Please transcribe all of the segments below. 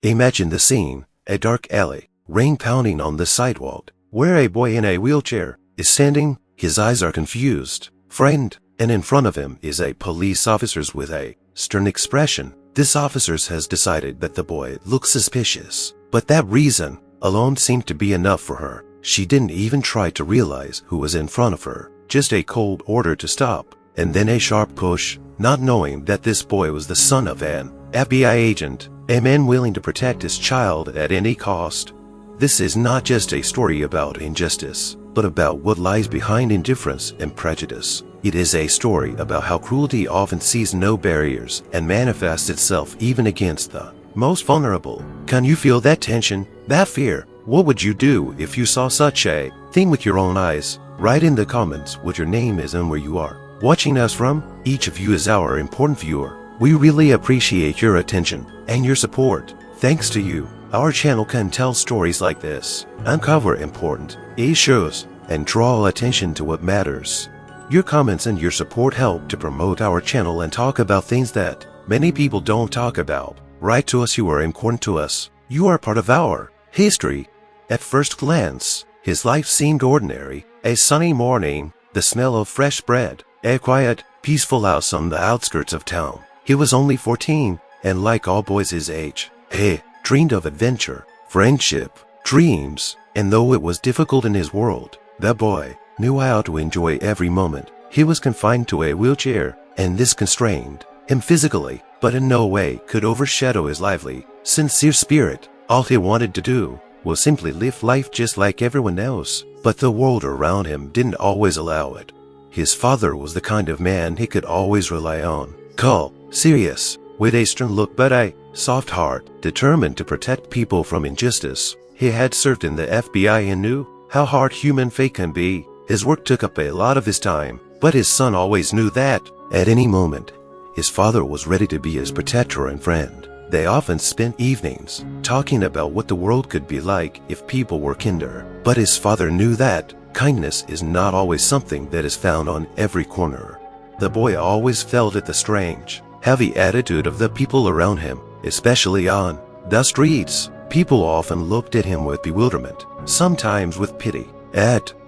Imagine the scene, a dark alley, rain pounding on the sidewalk, where a boy in a wheelchair is standing. His eyes are confused, frightened, and in front of him is a police officer with a stern expression. This officer has decided that the boy looks suspicious, but that reason alone seemed to be enough for her. She didn't even try to realize who was in front of her, just a cold order to stop, and then a sharp push, not knowing that this boy was the son of an FBI agent, a man willing to protect his child at any cost. This is not just a story about injustice, but about what lies behind indifference and prejudice. It is a story about how cruelty often sees no barriers and manifests itself even against the most vulnerable. Can you feel that tension, that fear? What would you do if you saw such a thing with your own eyes? Write in the comments what your name is and where you are watching us from. Each of you is our important viewer. We really appreciate your attention and your support. Thanks to you, our channel can tell stories like this, uncover important issues, and draw attention to what matters. Your comments and your support help to promote our channel and talk about things that many people don't talk about. Write to us, you are important to us. You are part of our history. At first glance, his life seemed ordinary. A sunny morning, the smell of fresh bread, a quiet, peaceful house on the outskirts of town. He was only 14, and like all boys his age, he dreamed of adventure, friendship, dreams, and though it was difficult in his world, the boy knew how to enjoy every moment. He was confined to a wheelchair, and this constrained him physically, but in no way could overshadow his lively, sincere spirit. All he wanted to do was simply live life just like everyone else, but the world around him didn't always allow it. His father was the kind of man he could always rely on, calm, serious, with a stern look but a soft heart, determined to protect people from injustice. He had served in the FBI and knew how hard human fate can be. His work took up a lot of his time, but his son always knew that, at any moment, his father was ready to be his protector and friend. They often spent evenings talking about what the world could be like if people were kinder. But his father knew that kindness is not always something that is found on every corner. The boy always felt the strange, heavy attitude of the people around him, especially on the streets. People often looked at him with bewilderment, sometimes with pity,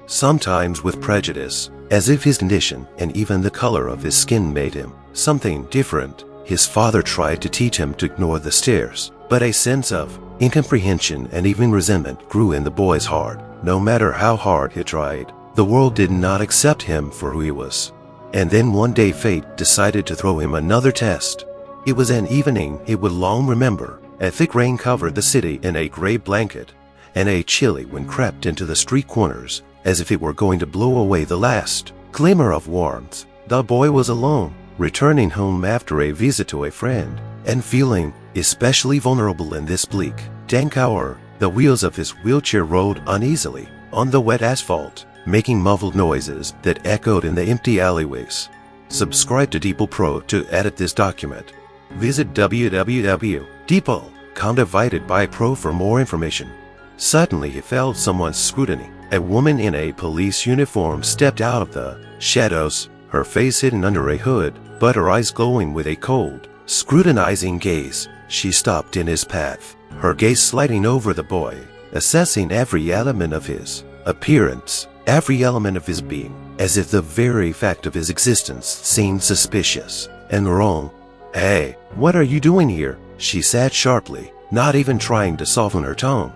sometimes with prejudice, as if his condition and even the color of his skin made him something different. His father tried to teach him to ignore the stares, but a sense of incomprehension and even resentment grew in the boy's heart. No matter how hard he tried, the world did not accept him for who he was. And then one day fate decided to throw him another test. It was an evening he would long remember. A thick rain covered the city in a gray blanket, and a chilly wind crept into the street corners as if it were going to blow away the last glimmer of warmth. The boy was alone, returning home after a visit to a friend, and feeling especially vulnerable in this bleak, dank hour. The wheels of his wheelchair rolled uneasily on the wet asphalt, making muffled noises that echoed in the empty alleyways. Subscribe to Deeple Pro to edit this document. Visit www.deeple.com divided by Pro for more information. Suddenly he felt someone's scrutiny. A woman in a police uniform stepped out of the shadows, her face hidden under a hood, but her eyes glowing with a cold, scrutinizing gaze. She stopped in his path, her gaze sliding over the boy, assessing every element of his appearance, every element of his being, as if the very fact of his existence seemed suspicious and wrong. "Hey, what are you doing here?" she said sharply, not even trying to soften her tone.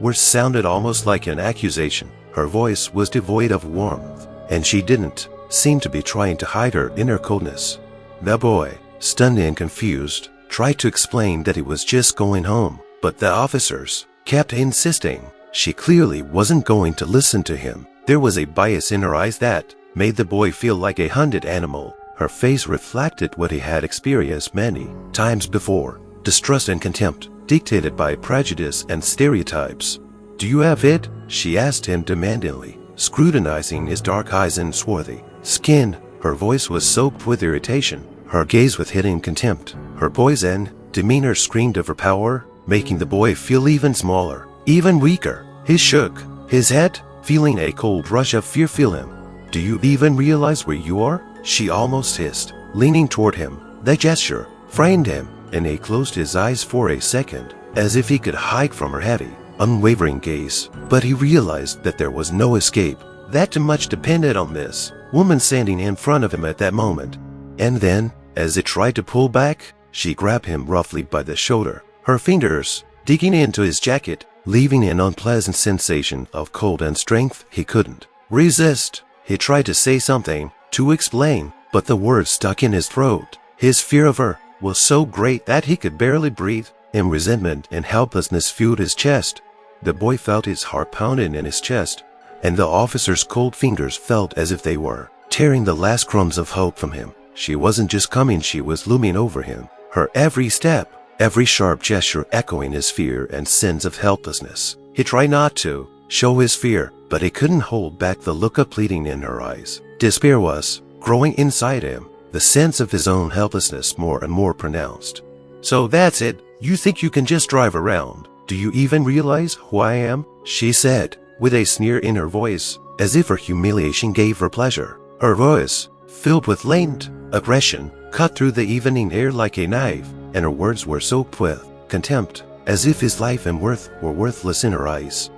Words sounded almost like an accusation. Her voice was devoid of warmth, and she didn't seem to be trying to hide her inner coldness. The boy, stunned and confused, tried to explain that he was just going home, but the officers kept insisting. She clearly wasn't going to listen to him. There was a bias in her eyes that made the boy feel like a hunted animal. Her face reflected what he had experienced many times before, distrust and contempt, dictated by prejudice and stereotypes. "Do you have it?" she asked him demandingly, scrutinizing his dark eyes and swarthy skin. Her voice was soaked with irritation, her gaze with hidden contempt. Her poise and demeanor screamed of her power, making the boy feel even smaller, even weaker. He shook his head, feeling a cold rush of fear fill him. "Do you even realize where you are?" she almost hissed, leaning toward him. The gesture frightened him, and he closed his eyes for a second, as if he could hide from her heavy, unwavering gaze. But he realized that there was no escape, that too much depended on this woman standing in front of him at that moment. And then, as it tried to pull back, she grabbed him roughly by the shoulder, her fingers digging into his jacket, leaving an unpleasant sensation of cold and strength he couldn't resist. He tried to say something, to explain, but the words stuck in his throat. His fear of her was so great that he could barely breathe, and resentment and helplessness filled his chest. The boy felt his heart pounding in his chest, and the officer's cold fingers felt as if they were tearing the last crumbs of hope from him. She wasn't just coming, she was looming over him, her every step, every sharp gesture echoing his fear and sense of helplessness. He tried not to show his fear, but he couldn't hold back the look of pleading in her eyes. Despair was growing inside him, the sense of his own helplessness more and more pronounced. "So that's it? You think you can just drive around? Do you even realize who I am?" she said, with a sneer in her voice, as if her humiliation gave her pleasure. Her voice, filled with latent aggression, cut through the evening air like a knife, and her words were soaked with contempt, as if his life and worth were worthless in her eyes.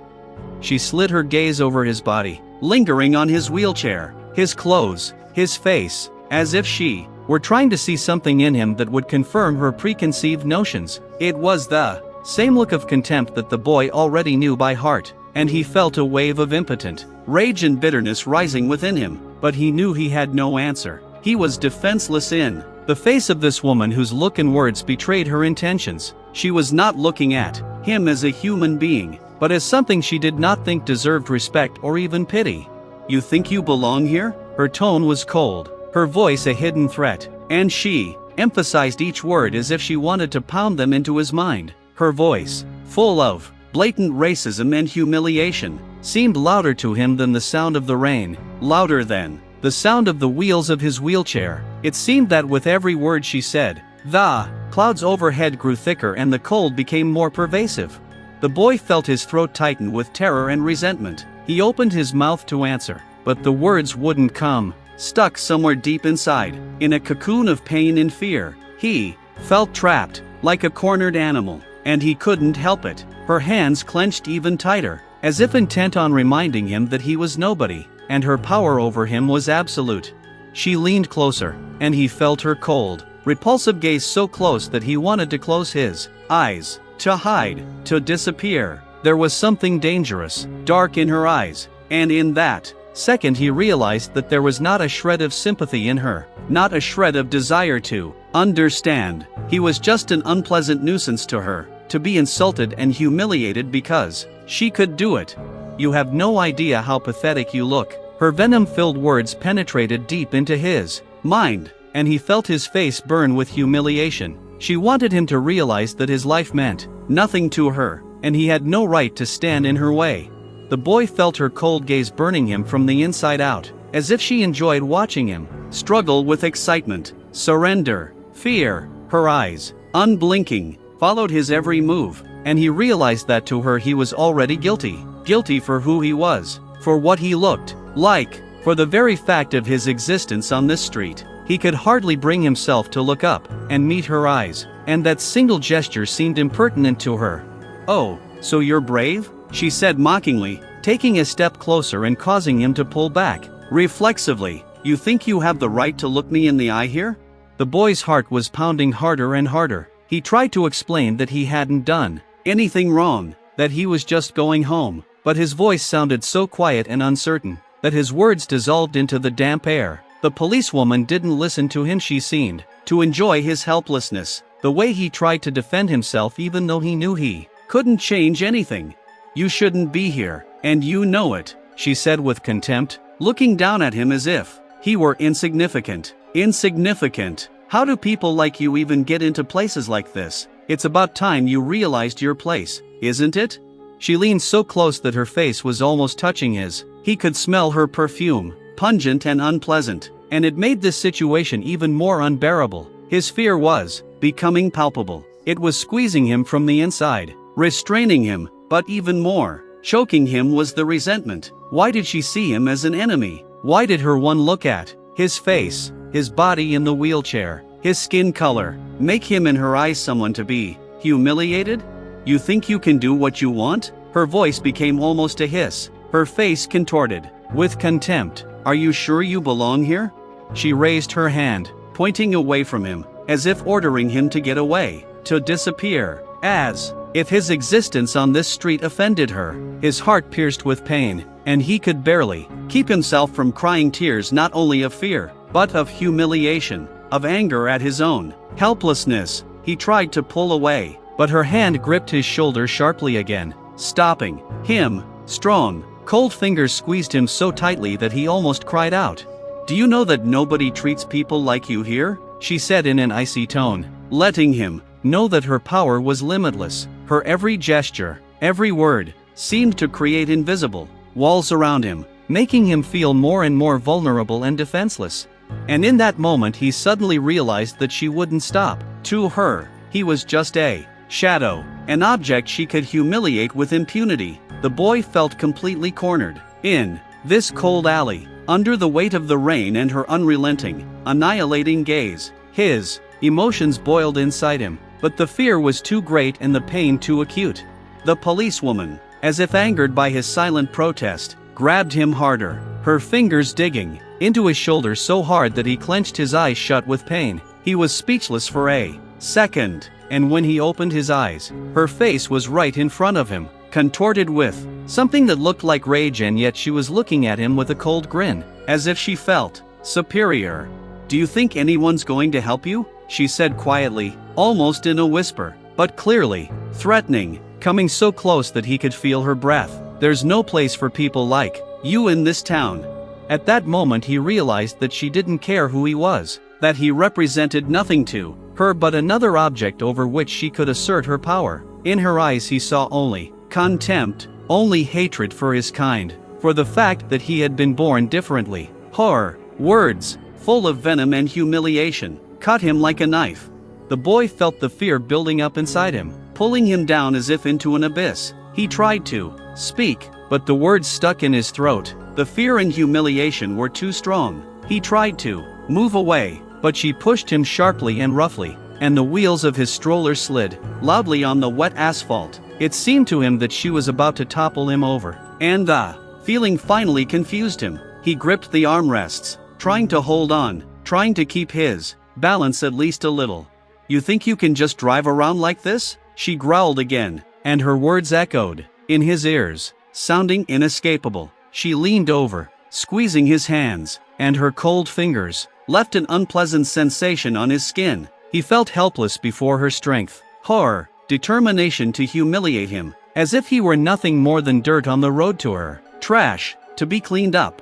She slid her gaze over his body, lingering on his wheelchair, his clothes, his face, as if she were trying to see something in him that would confirm her preconceived notions. It was the same look of contempt that the boy already knew by heart, and he felt a wave of impotent rage and bitterness rising within him, but he knew he had no answer. He was defenseless in the face of this woman whose look and words betrayed her intentions. She was not looking at him as a human being, but as something she did not think deserved respect or even pity. "You think you belong here?" Her tone was cold, her voice a hidden threat, and she emphasized each word as if she wanted to pound them into his mind. Her voice, full of blatant racism and humiliation, seemed louder to him than the sound of the rain, louder than the sound of the wheels of his wheelchair. It seemed that with every word she said, the clouds overhead grew thicker and the cold became more pervasive. The boy felt his throat tighten with terror and resentment. He opened his mouth to answer, but the words wouldn't come. Stuck somewhere deep inside, in a cocoon of pain and fear, he felt trapped, like a cornered animal, and he couldn't help it. Her hands clenched even tighter, as if intent on reminding him that he was nobody, and her power over him was absolute. She leaned closer, and he felt her cold, repulsive gaze so close that he wanted to close his eyes, to hide, to disappear. There was something dangerous, dark in her eyes, and in that second he realized that there was not a shred of sympathy in her, not a shred of desire to understand. He was just an unpleasant nuisance to her, to be insulted and humiliated because she could do it. "You have no idea how pathetic you look." Her venom-filled words penetrated deep into his mind, and he felt his face burn with humiliation. She wanted him to realize that his life meant nothing to her, and he had no right to stand in her way. The boy felt her cold gaze burning him from the inside out, as if she enjoyed watching him struggle with excitement, surrender, fear. Her eyes, unblinking, followed his every move, and he realized that to her he was already guilty. Guilty for who he was, for what he looked like, for the very fact of his existence on this street. He could hardly bring himself to look up and meet her eyes, and that single gesture seemed impertinent to her. "Oh, so you're brave?" she said mockingly, taking a step closer and causing him to pull back. Reflexively, "You think you have the right to look me in the eye here?" The boy's heart was pounding harder and harder. He tried to explain that he hadn't done anything wrong, that he was just going home, but his voice sounded so quiet and uncertain that his words dissolved into the damp air. The policewoman didn't listen to him. She seemed to enjoy his helplessness, the way he tried to defend himself even though he knew he couldn't change anything. "You shouldn't be here, and you know it," she said with contempt, looking down at him as if he were insignificant. "Insignificant? How do people like you even get into places like this? It's about time you realized your place, isn't it?" She leaned so close that her face was almost touching his. He could smell her perfume, pungent and unpleasant, and it made this situation even more unbearable. His fear was becoming palpable. It was squeezing him from the inside, restraining him, but even more choking him was the resentment. Why did she see him as an enemy? Why did her one look at his face, his body in the wheelchair, his skin color, make him in her eyes someone to be humiliated? You think you can do what you want? Her voice became almost a hiss, her face contorted with contempt. Are you sure you belong here? She raised her hand, pointing away from him, as if ordering him to get away, to disappear, as if his existence on this street offended her. His heart pierced with pain, and he could barely keep himself from crying tears not only of fear, but of humiliation, of anger at his own helplessness. He tried to pull away, but her hand gripped his shoulder sharply again, stopping him. Strong, cold fingers squeezed him so tightly that he almost cried out. Do you know that nobody treats people like you here? She said in an icy tone, letting him know that her power was limitless. Her every gesture, every word, seemed to create invisible walls around him, making him feel more and more vulnerable and defenseless. And in that moment he suddenly realized that she wouldn't stop. To her, he was just a shadow, an object she could humiliate with impunity. The boy felt completely cornered in this cold alley, under the weight of the rain and her unrelenting, annihilating gaze. His emotions boiled inside him, but the fear was too great and the pain too acute. The policewoman, as if angered by his silent protest, grabbed him harder, her fingers digging into his shoulder so hard that he clenched his eyes shut with pain. He was speechless for a second, and when he opened his eyes, her face was right in front of him, contorted with something that looked like rage, and yet she was looking at him with a cold grin, as if she felt superior. Do you think anyone's going to help you? She said quietly, almost in a whisper, but clearly threatening, coming so close that he could feel her breath. There's no place for people like you in this town. At that moment he realized that she didn't care who he was, that he represented nothing to her but another object over which she could assert her power. In her eyes he saw only contempt, only hatred for his kind, for the fact that he had been born differently. Her words, full of venom and humiliation, cut him like a knife. The boy felt the fear building up inside him, pulling him down as if into an abyss. He tried to speak, but the words stuck in his throat. The fear and humiliation were too strong. He tried to move away, but she pushed him sharply and roughly, and the wheels of his stroller slid loudly on the wet asphalt. It seemed to him that she was about to topple him over, and the feeling finally confused him. He gripped the armrests, trying to hold on, trying to keep his balance at least a little. You think you can just drive around like this? She growled again, and her words echoed in his ears, sounding inescapable. She leaned over, squeezing his hands, and her cold fingers left an unpleasant sensation on his skin. He felt helpless before her strength, her determination to humiliate him, as if he were nothing more than dirt on the road to her, trash, to be cleaned up.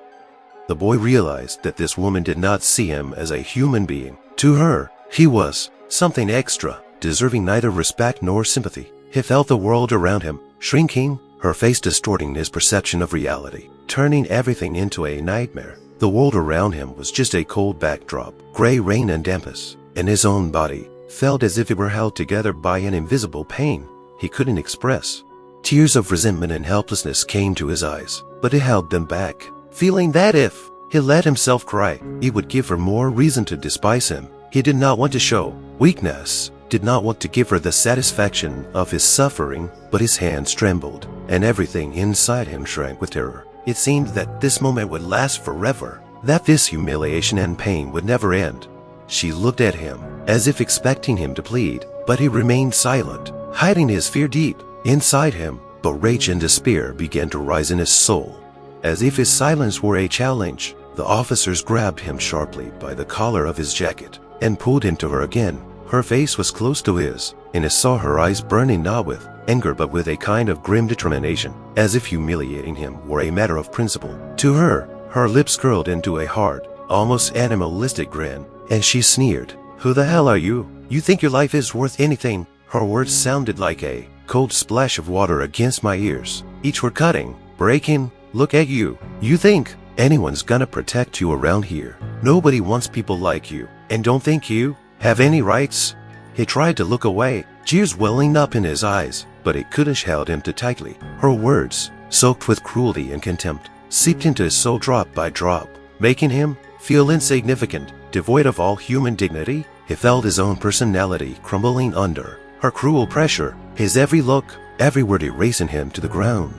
The boy realized that this woman did not see him as a human being. To her, he was something extra, deserving neither respect nor sympathy. He felt the world around him shrinking, her face distorting his perception of reality, turning everything into a nightmare. The world around him was just a cold backdrop, gray rain and dampness, and his own body felt as if it were held together by an invisible pain he couldn't express. Tears of resentment and helplessness came to his eyes, but he held them back, feeling that if he let himself cry, it would give her more reason to despise him. He did not want to show weakness, did not want to give her the satisfaction of his suffering, but his hands trembled, and everything inside him shrank with terror. It seemed that this moment would last forever, that this humiliation and pain would never end. She looked at him, as if expecting him to plead, but he remained silent, hiding his fear deep inside him. But rage and despair began to rise in his soul. As if his silence were a challenge, the officers grabbed him sharply by the collar of his jacket and pulled him to her again. Her face was close to his, and he saw her eyes burning not with anger but with a kind of grim determination, as if humiliating him were a matter of principle. To her, her lips curled into a hard, almost animalistic grin, and she sneered, "Who the hell are you? You think your life is worth anything?" Her words sounded like a cold splash of water against my ears. Each were cutting, breaking. Look at you. You think anyone's gonna protect you around here? Nobody wants people like you, and don't think you have any rights. He tried to look away, tears welling up in his eyes, but it couldn't held him too tightly. Her words, soaked with cruelty and contempt, seeped into his soul drop by drop, making him feel insignificant, devoid of all human dignity. He felt his own personality crumbling under her cruel pressure. his every look, every word erasing him to the ground.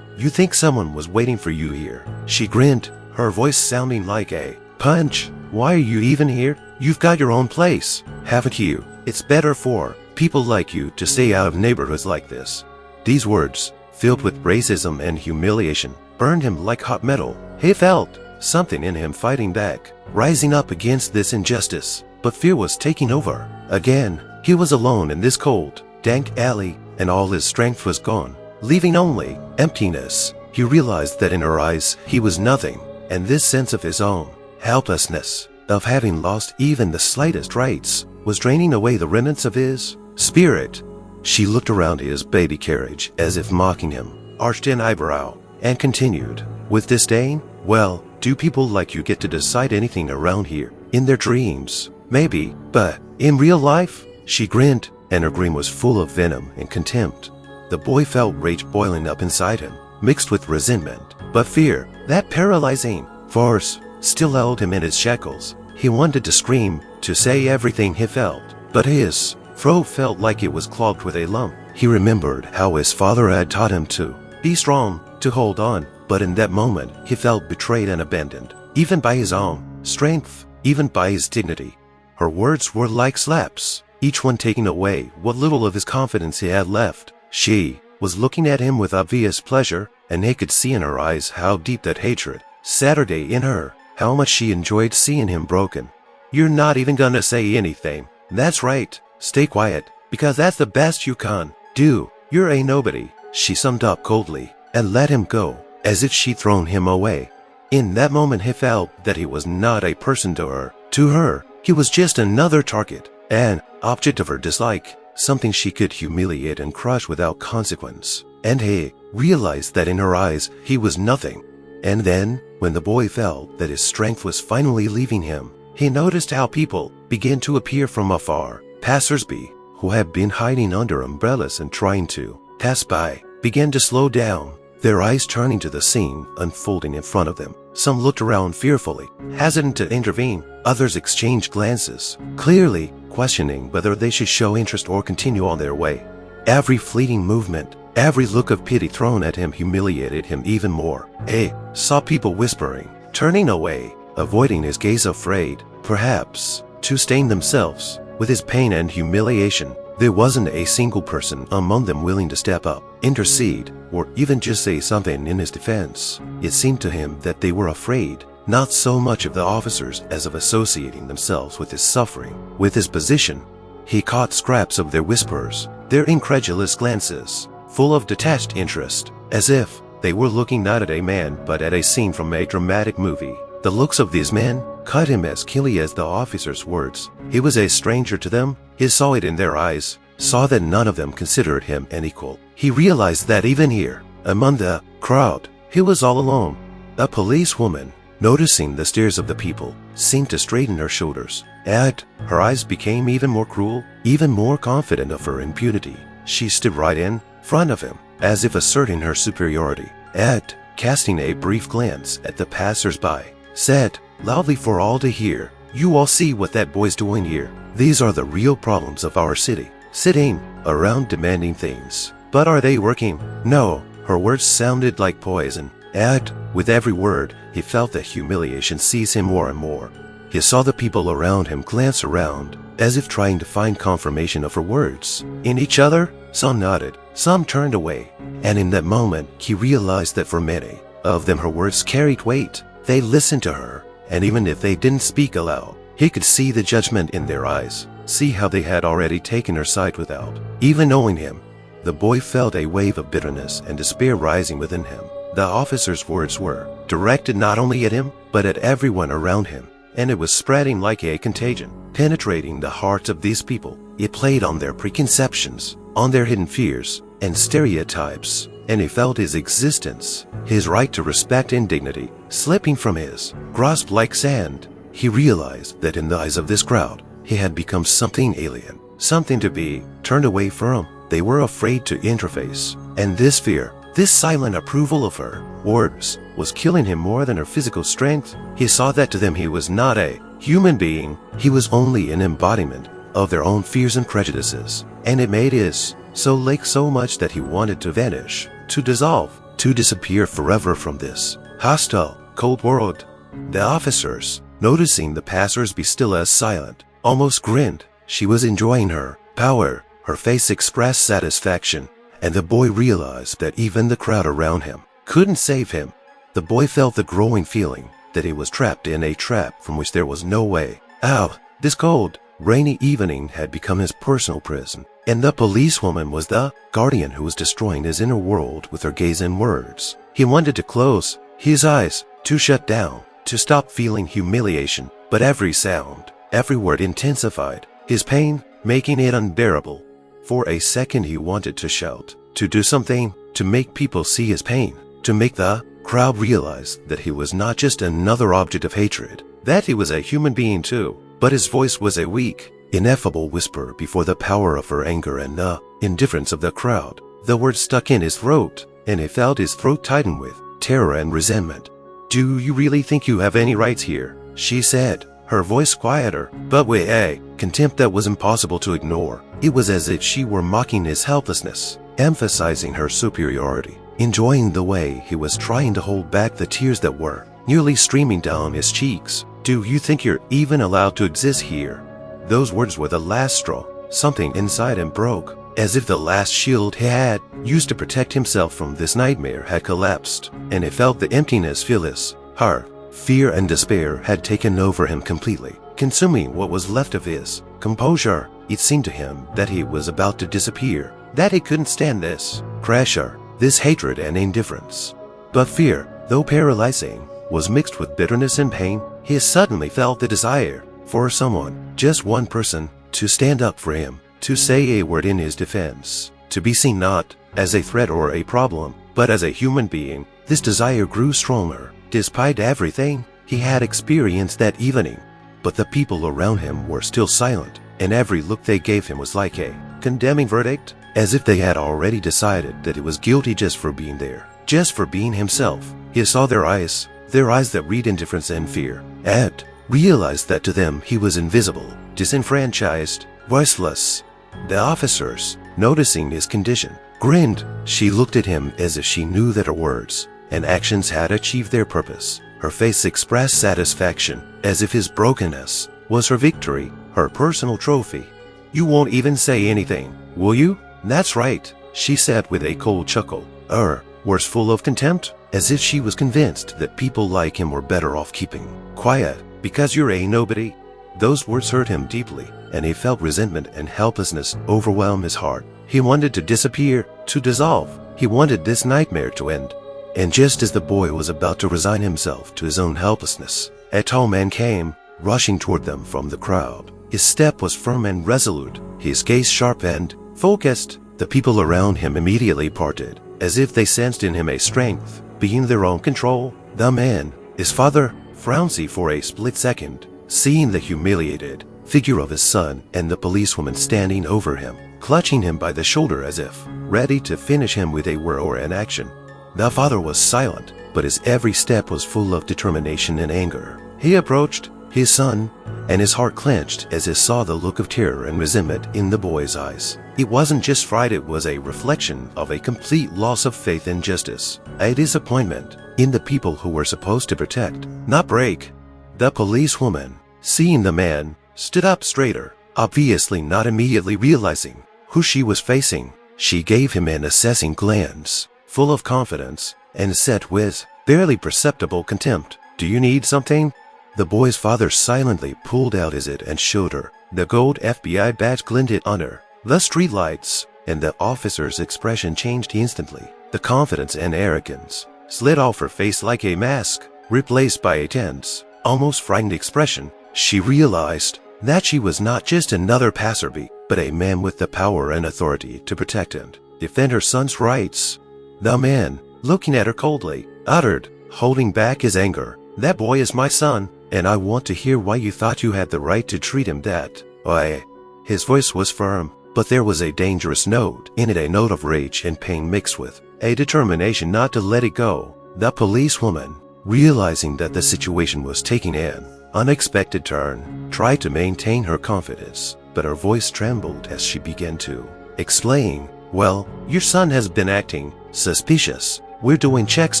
"You think someone was waiting for you here?" She grinned, her voice sounding like a punch. "Why are you even here? You've got your own place, haven't you? It's better for people like you to stay out of neighborhoods like this." These words, filled with racism and humiliation, burned him like hot metal. He felt something in him fighting back, rising up against this injustice, but fear was taking over. Again, he was alone in this cold, dank alley, and all his strength was gone, leaving only emptiness. He realized that in her eyes he was nothing, and this sense of his own helplessness, of having lost even the slightest rights, was draining away the remnants of his spirit. She looked around his baby carriage as if mocking him, arched an eyebrow, and continued, with disdain, "Well, do people like you get to decide anything around here? In their dreams, maybe, but in real life?" She grinned, and her grin was full of venom and contempt. The boy felt rage boiling up inside him, mixed with resentment, but fear, that paralyzing force, still held him in his shackles. He wanted to scream, to say everything he felt, but his throat felt like it was clogged with a lump. He remembered how his father had taught him to be strong, to hold on, but in that moment he felt betrayed and abandoned, even by his own strength, even by his dignity. Her words were like slaps, each one taking away what little of his confidence he had left. She was looking at him with obvious pleasure, and he could see in her eyes how deep that hatred Saturday in her, how much she enjoyed seeing him broken. "You're not even gonna say anything. That's right. Stay quiet, because that's the best you can do. You're a nobody," she summed up coldly, and let him go, as if she'd thrown him away. In that moment he felt that he was not a person to her. To her, he was just another target, an object of her dislike, something she could humiliate and crush without consequence. And he realized that in her eyes he was nothing. And then, when the boy felt that his strength was finally leaving him, he noticed how people began to appear from afar. Passers-by, who had been hiding under umbrellas and trying to pass by, began to slow down, their eyes turning to the scene unfolding in front of them. Some looked around fearfully, hesitant to intervene. Others exchanged glances, clearly questioning whether they should show interest or continue on their way. Every fleeting movement, every look of pity thrown at him humiliated him even more. He saw people whispering, turning away, avoiding his gaze, afraid, perhaps, to stain themselves with his pain and humiliation. There wasn't a single person among them willing to step up, intercede, or even just say something in his defense. It seemed to him that they were afraid, not so much of the officers as of associating themselves with his suffering, with his position. He caught scraps of their whispers, their incredulous glances, full of detached interest, as if they were looking not at a man but at a scene from a dramatic movie. The looks of these men cut him as keenly as the officer's words. He was a stranger to them. He saw it in their eyes, saw that none of them considered him an equal. He realized that even here, among the crowd, he was all alone. A policewoman, noticing the stares of the people, seemed to straighten her shoulders, and her eyes became even more cruel, even more confident of her impunity. She stood right in front of him, as if asserting her superiority, and, casting a brief glance at the passers-by, said loudly for all to hear, "You all see what that boy's doing here. These are the real problems of our city. Sitting around demanding things. But are they working? No." Her words sounded like poison, and with every word, he felt the humiliation seize him more and more. He saw the people around him glance around, as if trying to find confirmation of her words. In each other, some nodded, some turned away, and in that moment, he realized that for many of them her words carried weight. They listened to her, and even if they didn't speak aloud, he could see the judgment in their eyes, see how they had already taken her side without even knowing him. The boy felt a wave of bitterness and despair rising within him. The officer's words were directed not only at him, but at everyone around him, and it was spreading like a contagion, penetrating the hearts of these people. It played on their preconceptions, on their hidden fears and stereotypes, and he felt his existence, his right to respect and dignity, slipping from his grasp like sand. He realized that in the eyes of this crowd, he had become something alien, something to be turned away from. They were afraid to interface, and this fear, this silent approval of her words, was killing him more than her physical strength. He saw that to them he was not a human being, he was only an embodiment of their own fears and prejudices, and it made his so like so much that he wanted to vanish, to dissolve, to disappear forever from this hostile, cold world. The officers, noticing the passers-by still as silent, almost grinned. She was enjoying her power. Her face expressed satisfaction, and the boy realized that even the crowd around him couldn't save him. The boy felt the growing feeling that he was trapped in a trap from which there was no way out. This cold, rainy evening had become his personal prison, and the policewoman was the guardian who was destroying his inner world with her gaze and words. He wanted to close his eyes, to shut down, to stop feeling humiliation, but every sound, every word intensified his pain, making it unbearable. For a second he wanted to shout, to do something, to make people see his pain, to make the crowd realize that he was not just another object of hatred, that he was a human being too. But his voice was a weak, ineffable whisper before the power of her anger and the indifference of the crowd. The words stuck in his throat, and he felt his throat tighten with terror and resentment. "Do you really think you have any rights here?" she said, her voice quieter, but with a contempt that was impossible to ignore. It was as if she were mocking his helplessness, emphasizing her superiority, enjoying the way he was trying to hold back the tears that were nearly streaming down his cheeks. "Do you think you're even allowed to exist here?" Those words were the last straw. Something inside him broke, as if the last shield he had used to protect himself from this nightmare had collapsed, and he felt the emptiness fill his heart. Fear and despair had taken over him completely, consuming what was left of his composure. It seemed to him that he was about to disappear, that he couldn't stand this pressure, this hatred and indifference. But fear, though paralyzing, was mixed with bitterness and pain. He suddenly felt the desire for someone, just one person, to stand up for him, to say a word in his defense, to be seen not as a threat or a problem, but as a human being. This desire grew stronger, despite everything he had experienced that evening. But the people around him were still silent, and every look they gave him was like a condemning verdict, as if they had already decided that he was guilty just for being there, just for being himself. He saw their eyes that read indifference and fear, and realized that to them he was invisible, disenfranchised, voiceless. The officers, noticing his condition, grinned. She looked at him as if she knew that her words and actions had achieved their purpose. Her face expressed satisfaction, as if his brokenness was her victory, her personal trophy. "You won't even say anything, will you?" "That's right," she said with a cold chuckle, her words full of contempt, as if she was convinced that people like him were better off keeping quiet, "because you're a nobody." Those words hurt him deeply, and he felt resentment and helplessness overwhelm his heart. He wanted to disappear, to dissolve. He wanted this nightmare to end. And just as the boy was about to resign himself to his own helplessness, a tall man came, rushing toward them from the crowd. His step was firm and resolute, his gaze sharp and focused. The people around him immediately parted, as if they sensed in him a strength beyond their own control. The man, his father, frowned for a split second, seeing the humiliated figure of his son and the policewoman standing over him, clutching him by the shoulder as if ready to finish him with a word or an action. The father was silent, but his every step was full of determination and anger. He approached his son, and his heart clenched as he saw the look of terror and resentment in the boy's eyes. It wasn't just fright, it was a reflection of a complete loss of faith in justice, a disappointment in the people who were supposed to protect, not break. The policewoman, seeing the man, stood up straighter, obviously not immediately realizing who she was facing. She gave him an assessing glance, full of confidence, and said with barely perceptible contempt, "Do you need something?" The boy's father silently pulled out his ID and showed her. The gold FBI badge glinted on her. The streetlights, and the officer's expression changed instantly. The confidence and arrogance slid off her face like a mask, replaced by a tense, almost frightened expression. She realized that she was not just another passerby, but a man with the power and authority to protect and defend her son's rights. The man, looking at her coldly, uttered, holding back his anger, "That boy is my son, and I want to hear why you thought you had the right to treat him that way." His voice was firm, but there was a dangerous note in it, a note of rage and pain mixed with a determination not to let it go. The policewoman, realizing that the situation was taking an unexpected turn, tried to maintain her confidence, but her voice trembled as she began to explain. Well, your son has been acting suspicious. We're doing checks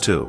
too.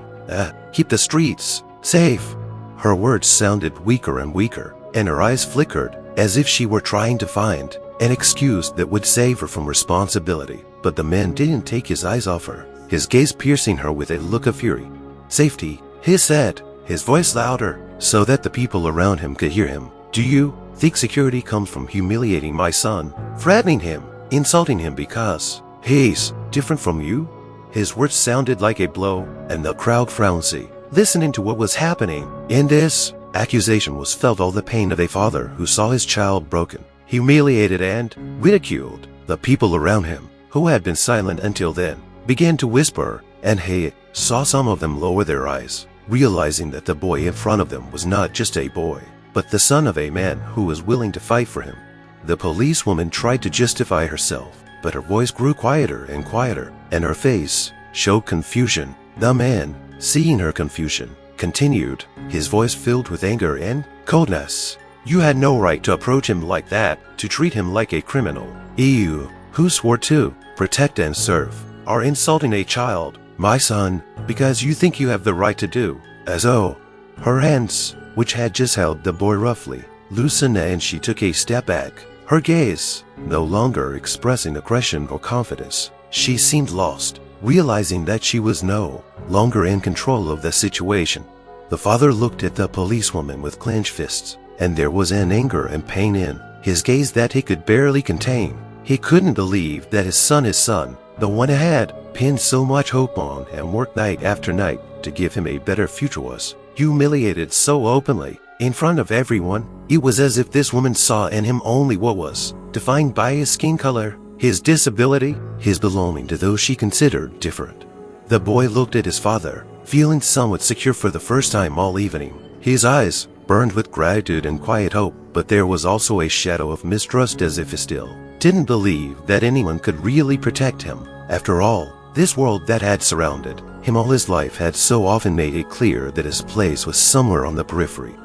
Keep the streets safe." Her words sounded weaker and weaker, and her eyes flickered as if she were trying to find an excuse that would save her from responsibility. But the man didn't take his eyes off her, his gaze piercing her with a look of fury. "Safety," he said, his voice louder so that the people around him could hear him. "Do you think security comes from humiliating my son, threatening him, insulting him because he's different from you?" His words sounded like a blow, and the crowd frowned, listening to what was happening. In this accusation was felt all the pain of a father who saw his child broken, humiliated, and ridiculed. The people around him, who had been silent until then, began to whisper, and he saw some of them lower their eyes, realizing that the boy in front of them was not just a boy, but the son of a man who was willing to fight for him. The policewoman tried to justify herself, but her voice grew quieter and quieter, and her face showed confusion. The man, seeing her confusion, continued, his voice filled with anger and coldness. "You had no right to approach him like that, to treat him like a criminal. You, who swore to protect and serve, are insulting a child, my son, because you think you have the right to do as though." Her hands, which had just held the boy roughly, loosened, and she took a step back, her gaze no longer expressing aggression or confidence. She seemed lost, realizing that she was no longer in control of the situation. The father looked at the policewoman with clenched fists, and there was an anger and pain in his gaze that he could barely contain. He couldn't believe that his son, the one he had pinned so much hope on and worked night after night to give him a better future, was humiliated so openly in front of everyone. It was as if this woman saw in him only what was defined by his skin color, his disability, his belonging to those she considered different. The boy looked at his father, feeling somewhat secure for the first time all evening. His eyes burned with gratitude and quiet hope, but there was also a shadow of mistrust, as if he still didn't believe that anyone could really protect him. After all, this world that had surrounded him all his life had so often made it clear that his place was somewhere on the periphery.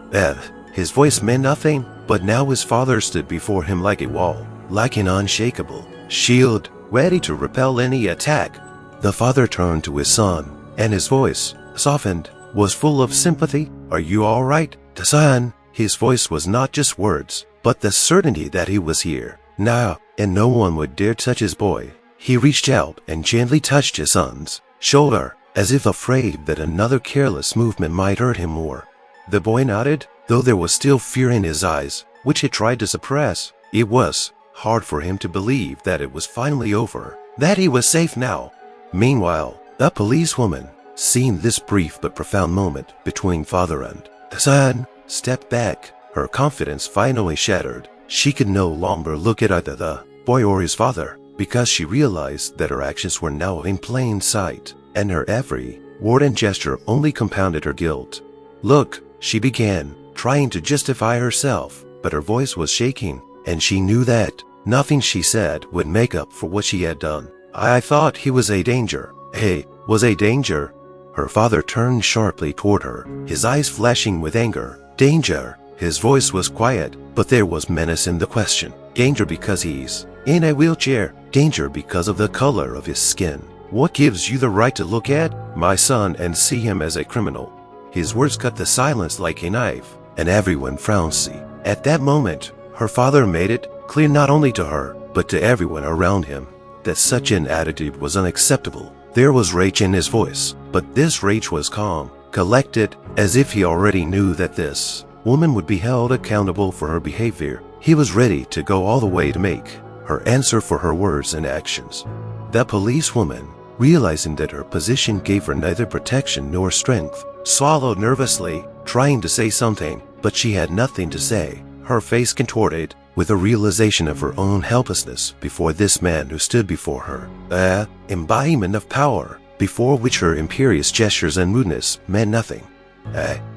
His voice meant nothing, but now his father stood before him like a wall, like an unshakable shield, ready to repel any attack. The father turned to his son, and his voice, softened, was full of sympathy. "Are you all right, son?" His voice was not just words, but the certainty that he was here now, and no one would dare touch his boy. He reached out and gently touched his son's shoulder, as if afraid that another careless movement might hurt him more. The boy nodded, though there was still fear in his eyes, which he tried to suppress. It was hard for him to believe that it was finally over, that he was safe now. Meanwhile, the policewoman, seeing this brief but profound moment between father and son, stepped back, her confidence finally shattered. She could no longer look at either the boy or his father, because she realized that her actions were now in plain sight, and her every word and gesture only compounded her guilt. "Look," she began, trying to justify herself, but her voice was shaking, and she knew that nothing she said would make up for what she had done. I thought he was a danger." "He was a danger?" Her father turned sharply toward her, his eyes flashing with anger. "Danger?" His voice was quiet, but there was menace in the question. "Danger because he's in a wheelchair? Danger because of the color of his skin? What gives you the right to look at my son and see him as a criminal?" His words cut the silence like a knife, and everyone frowned. At that moment, her father made it clear not only to her, but to everyone around him, that such an attitude was unacceptable. There was rage in his voice, but this rage was calm, collected, as if he already knew that this woman would be held accountable for her behavior. He was ready to go all the way to make her answer for her words and actions. The policewoman, realizing that her position gave her neither protection nor strength, swallowed nervously, trying to say something, but she had nothing to say. Her face contorted with a realization of her own helplessness before this man who stood before her, an embodiment of power, before which her imperious gestures and rudeness meant nothing.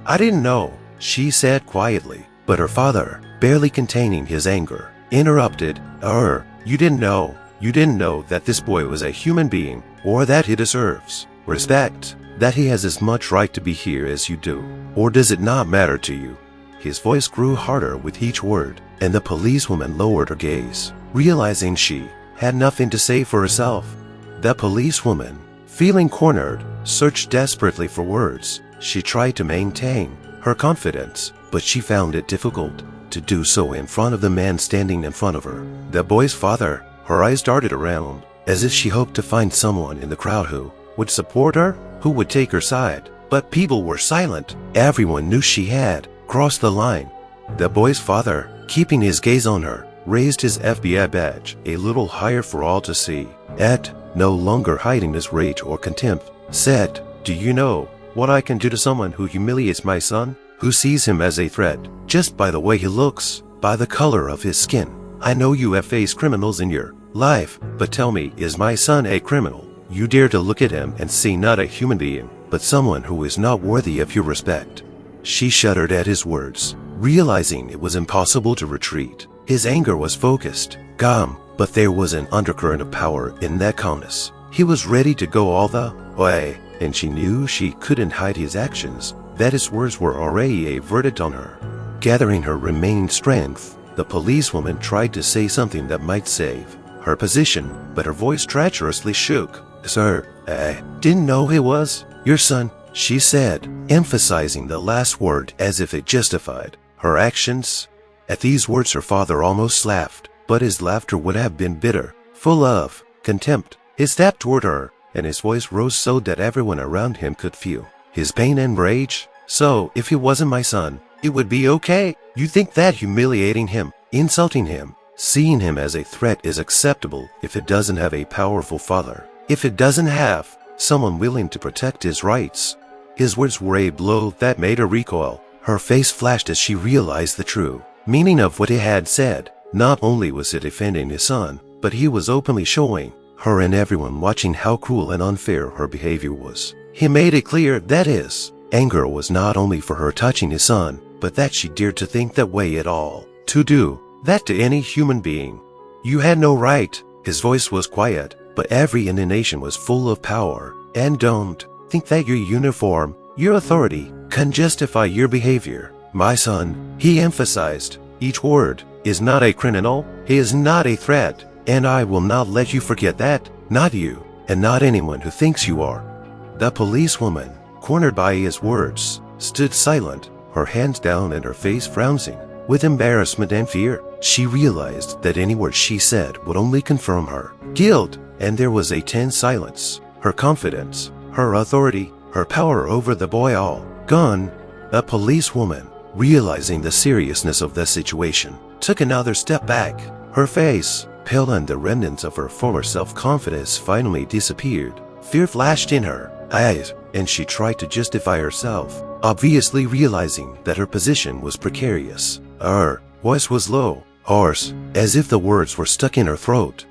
I didn't know," she said quietly, but her father, barely containing his anger, interrupted. You didn't know that this boy was a human being, or that he deserves respect, that he has as much right to be here as you do, or does it not matter to you?" His voice grew harder with each word, and the policewoman lowered her gaze, realizing she had nothing to say for herself. The policewoman, feeling cornered, searched desperately for words. She tried to maintain her confidence, but she found it difficult to do so in front of the man standing in front of her. The boy's father. Her eyes darted around, as if she hoped to find someone in the crowd who would support her, who would take her side. But people were silent. Everyone knew she had crossed the line. The boy's father, keeping his gaze on her, raised his FBI badge a little higher for all to see. Ed, no longer hiding his rage or contempt, said, "Do you know what I can do to someone who humiliates my son, who sees him as a threat, just by the way he looks, by the color of his skin? I know you have faced criminals in your life, but tell me, is my son a criminal? You dare to look at him and see not a human being, but someone who is not worthy of your respect." She shuddered at his words, realizing it was impossible to retreat. His anger was focused, calm, but there was an undercurrent of power in that calmness. He was ready to go all the way, and she knew she couldn't hide his actions, that his words were already a verdict on her. Gathering her remaining strength, the policewoman tried to say something that might save her position, but her voice treacherously shook. "Sir, I didn't know he was your son," she said, emphasizing the last word as if it justified her actions. At these words her father almost laughed, but his laughter would have been bitter, full of contempt. He stepped toward her, and his voice rose so that everyone around him could feel his pain and rage. "So, if he wasn't my son, it would be okay? You think that humiliating him, insulting him, seeing him as a threat is acceptable if it doesn't have a powerful father, if it doesn't have someone willing to protect his rights?" His words were a blow that made her recoil. Her face flashed as she realized the true meaning of what he had said. Not only was he defending his son, but he was openly showing her and everyone watching how cruel and unfair her behavior was. He made it clear that his anger was not only for her touching his son, but that she dared to think that way at all, to do that to any human being. "You had no right." His voice was quiet, but every intonation was full of power. "And don't think that your uniform, your authority, can justify your behavior. My son," he emphasized each word, "is not a criminal. He is not a threat, and I will not let you forget that. Not you, and not anyone who thinks you are." The policewoman, cornered by his words, stood silent, her hands down and her face frowning with embarrassment and fear. She realized that any word she said would only confirm her guilt, and there was a tense silence. Her confidence, her authority, her power over the boy all gone. A policewoman, realizing the seriousness of the situation, took another step back. Her face, pale, and the remnants of her former self-confidence finally disappeared. Fear flashed in her eyes, and she tried to justify herself, obviously realizing that her position was precarious. Her voice was low, hoarse, as if the words were stuck in her throat.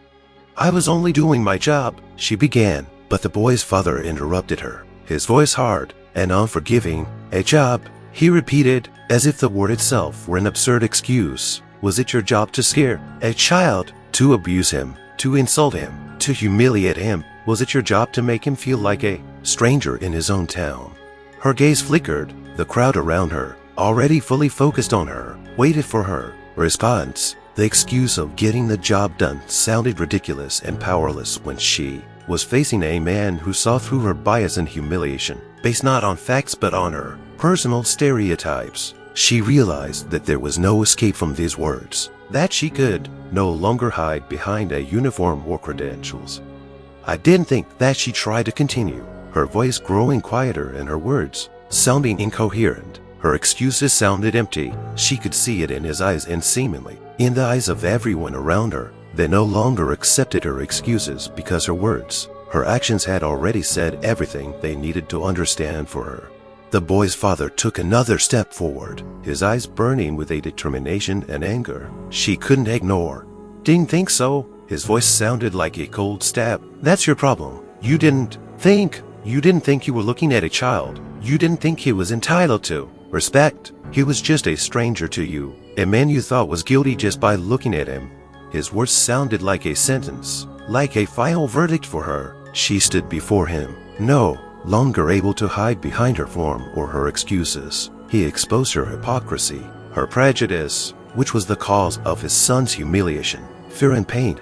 "I was only doing my job," she began, but the boy's father interrupted her, his voice hard and unforgiving. "A job," he repeated, as if the word itself were an absurd excuse. "Was it your job to scare a child, to abuse him, to insult him, to humiliate him? Was it your job to make him feel like a stranger in his own town?" Her gaze flickered. The crowd around her, already fully focused on her, waited for her response. The excuse of getting the job done sounded ridiculous and powerless when she was facing a man who saw through her bias and humiliation, based not on facts but on her personal stereotypes. She realized that there was no escape from these words, that she could no longer hide behind a uniform or credentials. "I didn't think that," she tried to continue, her voice growing quieter and her words sounding incoherent. Her excuses sounded empty. She could see it in his eyes and seemingly in the eyes of everyone around her. They no longer accepted her excuses because her words, her actions had already said everything they needed to understand for her. The boy's father took another step forward, his eyes burning with a determination and anger she couldn't ignore. "Didn't think so." His voice sounded like a cold stab. "That's your problem. You didn't think you were looking at a child. You didn't think he was entitled to respect. He was just a stranger to you, a man you thought was guilty just by looking at him." His words sounded like a sentence, like a final verdict for her. She stood before him, no longer able to hide behind her form or her excuses. He exposed her hypocrisy, her prejudice, which was the cause of his son's humiliation, fear, and pain.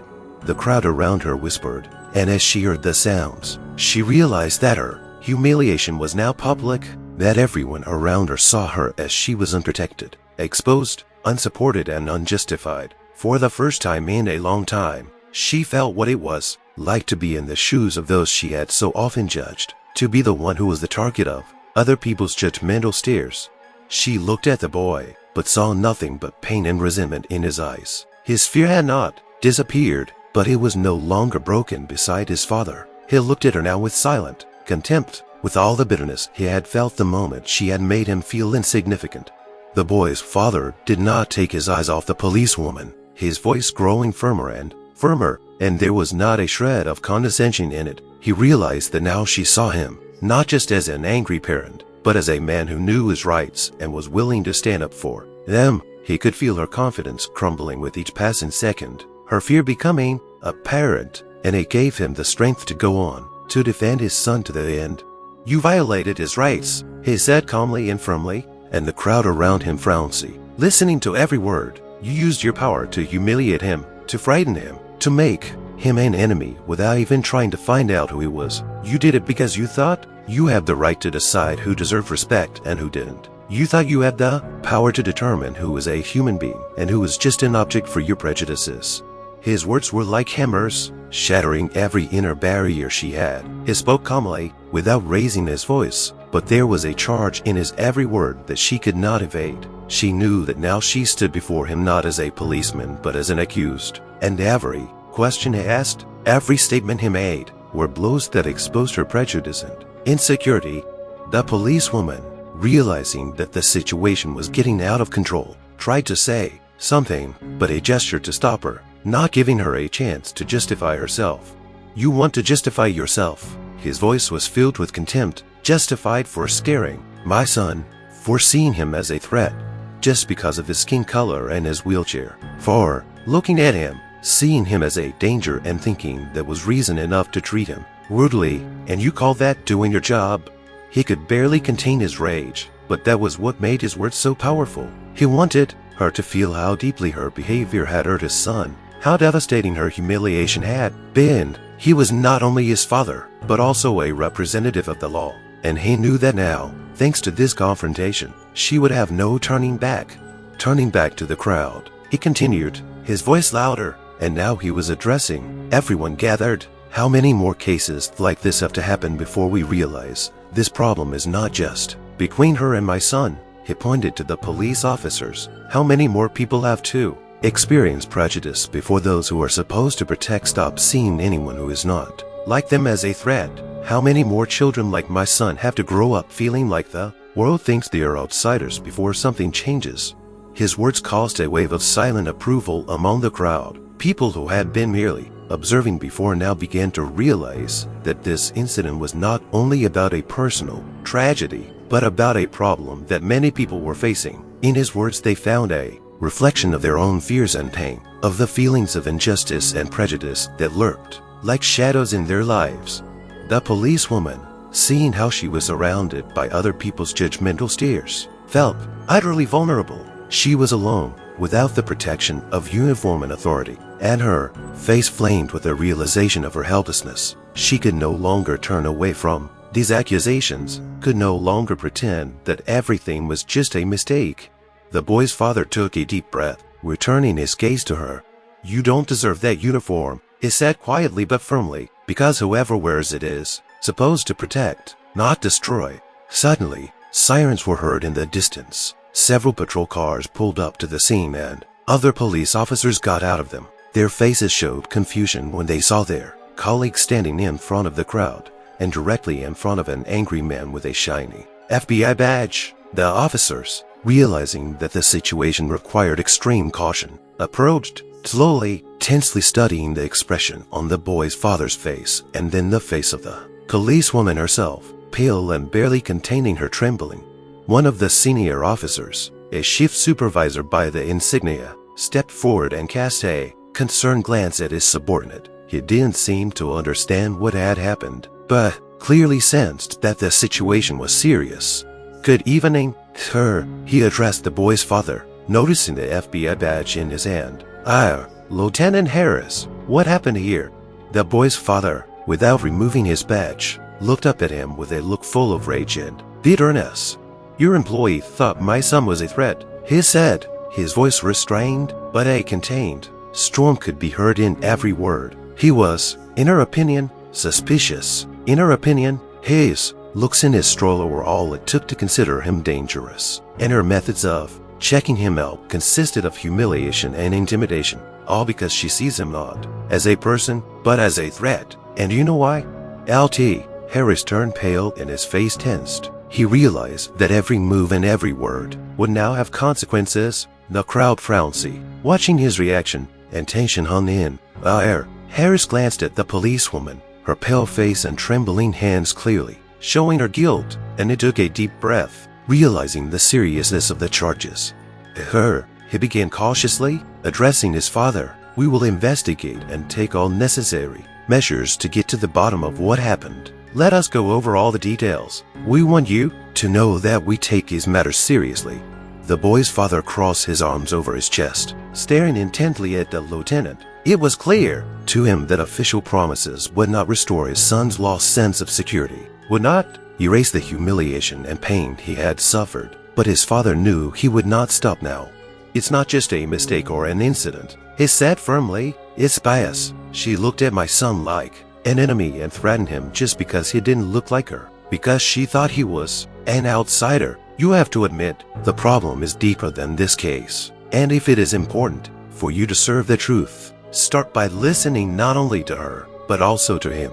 the crowd around her whispered, and as she heard the sounds, she realized that her humiliation was now public, that everyone around her saw her as she was unprotected, exposed, unsupported, and unjustified. For the first time in a long time, she felt what it was like to be in the shoes of those she had so often judged, to be the one who was the target of other people's judgmental stares. She looked at the boy, but saw nothing but pain and resentment in his eyes. His fear had not disappeared, but it was no longer broken beside his father. He looked at her now with silent contempt, with all the bitterness he had felt the moment she had made him feel insignificant. The boy's father did not take his eyes off the policewoman, his voice growing firmer and firmer, and there was not a shred of condescension in it. He realized that now she saw him, not just as an angry parent, but as a man who knew his rights and was willing to stand up for them. He could feel her confidence crumbling with each passing second, her fear becoming apparent, and it gave him the strength to go on, to defend his son to the end. "You violated his rights," he said calmly and firmly, and the crowd around him frowned, listening to every word. "You used your power to humiliate him, to frighten him, to make him an enemy without even trying to find out who he was. You did it because you thought you had the right to decide who deserved respect and who didn't. You thought you had the power to determine who was a human being and who was just an object for your prejudices." His words were like hammers, shattering every inner barrier she had. He spoke calmly, without raising his voice, but there was a charge in his every word that she could not evade. She knew that now she stood before him not as a policeman but as an accused, and every question he asked, every statement he made, were blows that exposed her prejudice and insecurity. The policewoman, realizing that the situation was getting out of control, tried to say something, but he gestured to stop her, not giving her a chance to justify herself. "You want to justify yourself." His voice was filled with contempt. "Justified for scaring my son, for seeing him as a threat, just because of his skin color and his wheelchair, for looking at him, seeing him as a danger and thinking that was reason enough to treat him rudely, and you call that doing your job?" He could barely contain his rage, but that was what made his words so powerful. He wanted her to feel how deeply her behavior had hurt his son, how devastating her humiliation had been. He was not only his father, but also a representative of the law, and he knew that now, thanks to this confrontation, she would have no turning back. Turning back to the crowd, he continued, his voice louder, and now he was addressing everyone gathered. "How many more cases like this have to happen before we realize this problem is not just between her and my son?" He pointed to the police officers. "How many more people have to experience prejudice before those who are supposed to protect stop seeing anyone who is not like them as a threat? How many more children like my son have to grow up feeling like the world thinks they are outsiders before something changes?" His words caused a wave of silent approval among the crowd. People who had been merely observing before now began to realize that this incident was not only about a personal tragedy, but about a problem that many people were facing. In his words, they found a reflection of their own fears and pain, of the feelings of injustice and prejudice that lurked like shadows in their lives. The policewoman, seeing how she was surrounded by other people's judgmental stares, felt utterly vulnerable. She was alone, without the protection of uniform and authority, and her face flamed with the realization of her helplessness. She could no longer turn away from these accusations, could no longer pretend that everything was just a mistake. The boy's father took a deep breath, returning his gaze to her. "You don't deserve that uniform," he said quietly but firmly, "because whoever wears it is supposed to protect, not destroy." Suddenly, sirens were heard in the distance. Several patrol cars pulled up to the scene and other police officers got out of them. Their faces showed confusion when they saw their colleagues standing in front of the crowd and directly in front of an angry man with a shiny FBI badge. The officers, realizing that the situation required extreme caution, approached slowly, tensely studying the expression on the boy's father's face and then the face of the policewoman herself, pale and barely containing her trembling. One of the senior officers, a shift supervisor by the insignia, stepped forward and cast a concerned glance at his subordinate. He didn't seem to understand what had happened, but clearly sensed that the situation was serious. "Good evening, sir," he addressed the boy's father, noticing the FBI badge in his hand. Lieutenant Harris, what happened here? The boy's father, without removing his badge, looked up at him with a look full of rage and bitterness. Your employee thought my son was a threat, he said, his voice restrained, but a contained storm could be heard in every word. He was, in her opinion, suspicious. In her opinion, his looks in his stroller were all it took to consider him dangerous, and her methods of checking him out consisted of humiliation and intimidation, all because she sees him not as a person, but as a threat. And you know why? Lt. Harris turned pale and his face tensed. He realized that every move and every word would now have consequences. The crowd frowned, watching his reaction, and tension hung in the air. Harris glanced at the policewoman, her pale face and trembling hands clearly showing her guilt, and he took a deep breath, realizing the seriousness of the charges. He began cautiously, addressing his father. We will investigate and take all necessary measures to get to the bottom of what happened. Let us go over all the details. We want you to know that we take his matters seriously. The boy's father crossed his arms over his chest, staring intently at the lieutenant. It was clear to him that official promises would not restore his son's lost sense of security, would not erase the humiliation and pain he had suffered. But his father knew he would not stop now. It's not just a mistake or an incident, he said firmly. It's bias. She looked at my son like an enemy and threatened him just because he didn't look like her, because she thought he was an outsider. You have to admit, the problem is deeper than this case. And if it is important for you to serve the truth, start by listening not only to her, but also to him.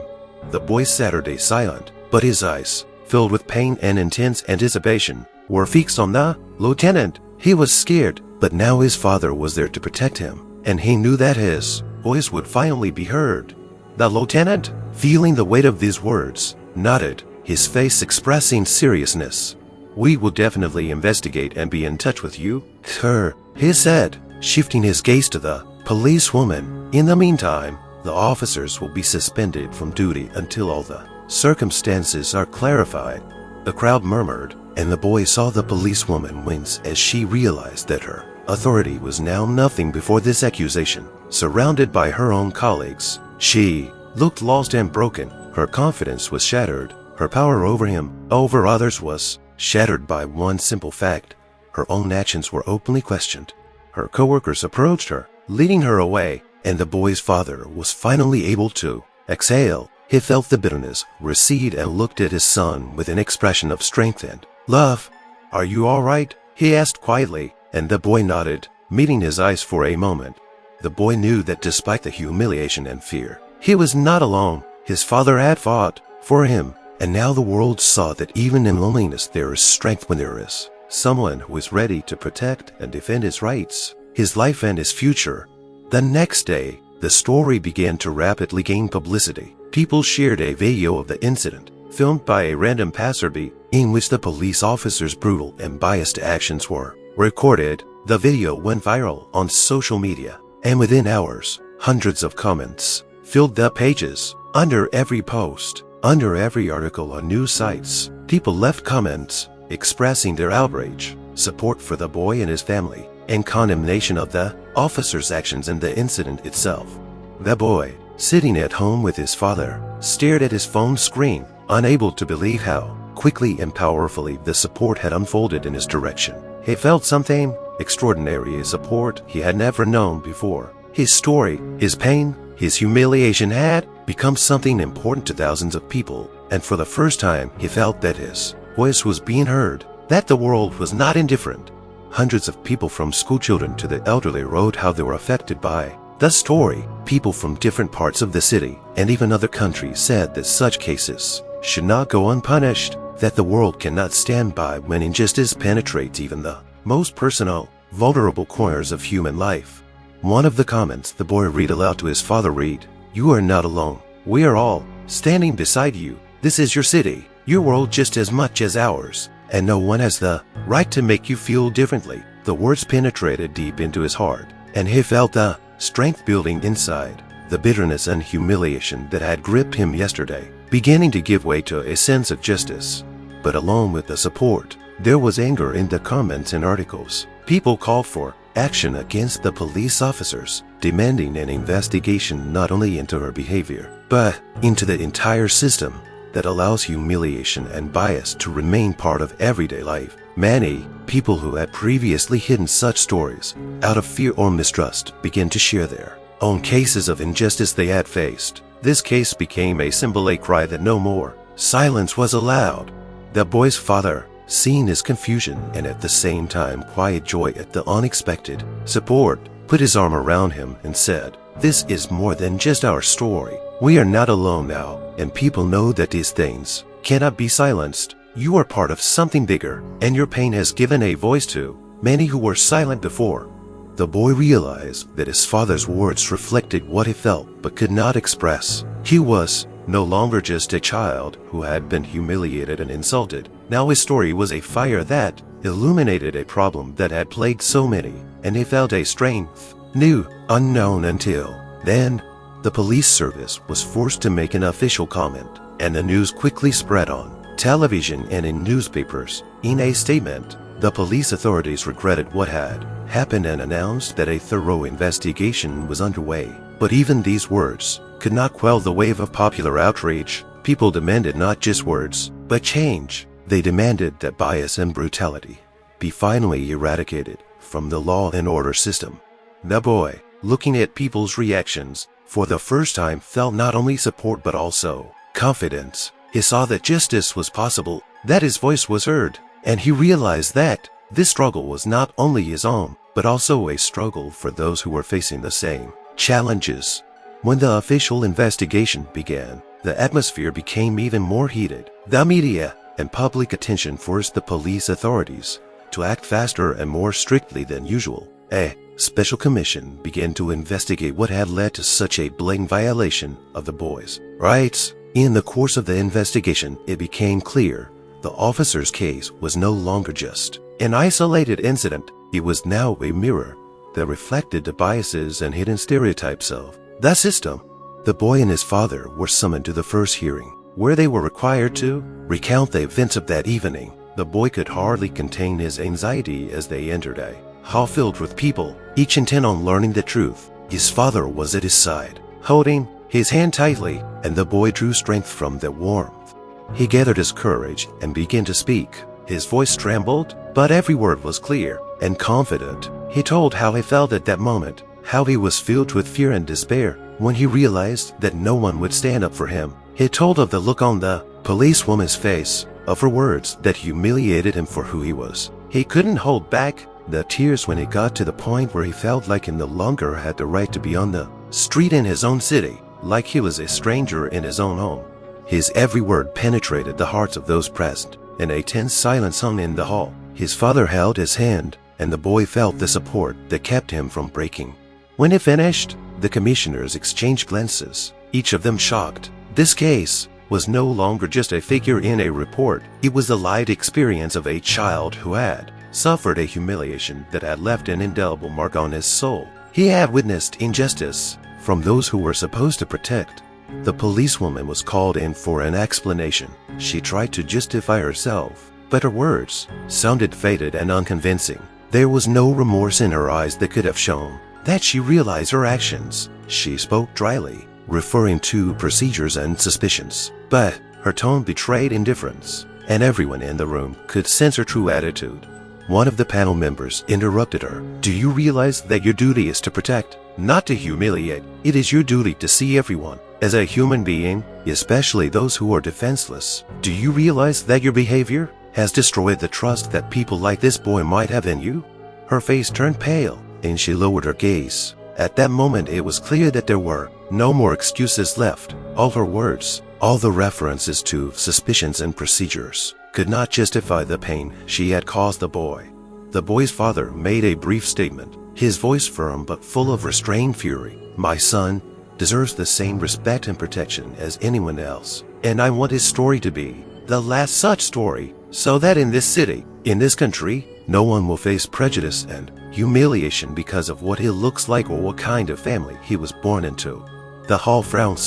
The boy sat silent, but his eyes, filled with pain and intense anticipation, were fixed on the lieutenant. He was scared, but now his father was there to protect him, and he knew that his voice would finally be heard. The lieutenant, feeling the weight of these words, nodded, his face expressing seriousness. We will definitely investigate and be in touch with you, sir, he said, shifting his gaze to the policewoman. In the meantime, the officers will be suspended from duty until all the circumstances are clarified. The crowd murmured, and the boy saw the policewoman wince as she realized that her authority was now nothing before this accusation. Surrounded by her own colleagues, she looked lost and broken. Her confidence was shattered. Her power over him, over others, was shattered by one simple fact. Her own actions were openly questioned. Her co-workers approached her, leading her away, and the boy's father was finally able to exhale. He felt the bitterness recede and looked at his son with an expression of strength and love. Are you all right? He asked quietly, and the boy nodded, meeting his eyes for a moment. The boy knew that despite the humiliation and fear, he was not alone. His father had fought for him, and now the world saw that even in loneliness there is strength when there is someone who is ready to protect and defend his rights, his life and his future. The next day, the story began to rapidly gain publicity. People shared a video of the incident, filmed by a random passerby, in which the police officer's brutal and biased actions were recorded. The video went viral on social media, and within hours, hundreds of comments filled the pages. Under every post, under every article on news sites, people left comments expressing their outrage, support for the boy and his family, and condemnation of the officer's actions and the incident itself. The boy, sitting at home with his father, stared at his phone screen, unable to believe how quickly and powerfully the support had unfolded in his direction. He felt something extraordinary, a support he had never known before. His story, his pain, his humiliation had become something important to thousands of people, and for the first time he felt that his voice was being heard, that the world was not indifferent. Hundreds of people, from schoolchildren to the elderly, wrote how they were affected by the story. People from different parts of the city and even other countries said that such cases should not go unpunished, that the world cannot stand by when injustice penetrates even the most personal, vulnerable corners of human life. One of the comments the boy read aloud to his father read, "You are not alone. We are all standing beside you. This is your city, your world just as much as ours, and no one has the right to make you feel differently." The words penetrated deep into his heart, and he felt the strength building inside. The bitterness and humiliation that had gripped him yesterday beginning to give way to a sense of justice. But along with the support, there was anger in the comments and articles. People called for action against the police officers, demanding an investigation not only into her behavior, but into the entire system that allows humiliation and bias to remain part of everyday life. Many people who had previously hidden such stories out of fear or mistrust began to share their own cases of injustice they had faced. This case became a symbol, a cry that no more silence was allowed. The boy's father, seeing his confusion and at the same time quiet joy at the unexpected support, put his arm around him and said, "This is more than just our story. We are not alone now, and people know that these things cannot be silenced. You are part of something bigger, and your pain has given a voice to many who were silent before." The boy realized that his father's words reflected what he felt but could not express. He was no longer just a child who had been humiliated and insulted. Now his story was a fire that illuminated a problem that had plagued so many, and he felt a strength new, unknown until then. The police service was forced to make an official comment, and the news quickly spread on television and in newspapers. In a statement, the police authorities regretted what had happened and announced that a thorough investigation was underway. But even these words could not quell the wave of popular outrage. People demanded not just words, but change. They demanded that bias and brutality be finally eradicated from the law and order system. The boy, looking at people's reactions, for the first time felt not only support but also confidence. He saw that justice was possible, that his voice was heard, and he realized that this struggle was not only his own, but also a struggle for those who were facing the same challenges. When the official investigation began, the atmosphere became even more heated. The media and public attention forced the police authorities to act faster and more strictly than usual. A special commission began to investigate what had led to such a blatant violation of the boy's rights. In the course of the investigation, it became clear the officer's case was no longer just an isolated incident. It was now a mirror that reflected the biases and hidden stereotypes of the system. The boy and his father were summoned to the first hearing, where they were required to recount the events of that evening. The boy could hardly contain his anxiety as they entered a hall filled with people, each intent on learning the truth. His father was at his side, holding his hand tightly, and the boy drew strength from the warmth. He gathered his courage and began to speak. His voice trembled, but every word was clear and confident. He told how he felt at that moment, how he was filled with fear and despair when he realized that no one would stand up for him. He told of the look on the policewoman's face, of her words that humiliated him for who he was. He couldn't hold back the tears when he got to the point where he felt like he no longer had the right to be on the street in his own city, like he was a stranger in his own home. His every word penetrated the hearts of those present, and a tense silence hung in the hall. His father held his hand, and the boy felt the support that kept him from breaking. When he finished, the commissioners exchanged glances, each of them shocked. This case was no longer just a figure in a report. It was the lived experience of a child who had suffered a humiliation that had left an indelible mark on his soul. He had witnessed injustice from those who were supposed to protect. The policewoman was called in for an explanation. She tried to justify herself, but her words sounded faded and unconvincing. There was no remorse in her eyes that could have shown that she realized her actions. She spoke dryly, referring to procedures and suspicions, but her tone betrayed indifference, and everyone in the room could sense her true attitude. One of the panel members interrupted her. "Do you realize that your duty is to protect, not to humiliate? It is your duty to see everyone as a human being, especially those who are defenseless. Do you realize that your behavior has destroyed the trust that people like this boy might have in you?" Her face turned pale, and she lowered her gaze. At that moment, it was clear that there were no more excuses left. All her words, all the references to suspicions and procedures, could not justify the pain she had caused the boy. The boy's father made a brief statement, his voice firm but full of restrained fury. "My son deserves the same respect and protection as anyone else, and I want his story to be the last such story, so that in this city, in this country, no one will face prejudice and humiliation because of what he looks like or what kind of family he was born into." The hall frowned.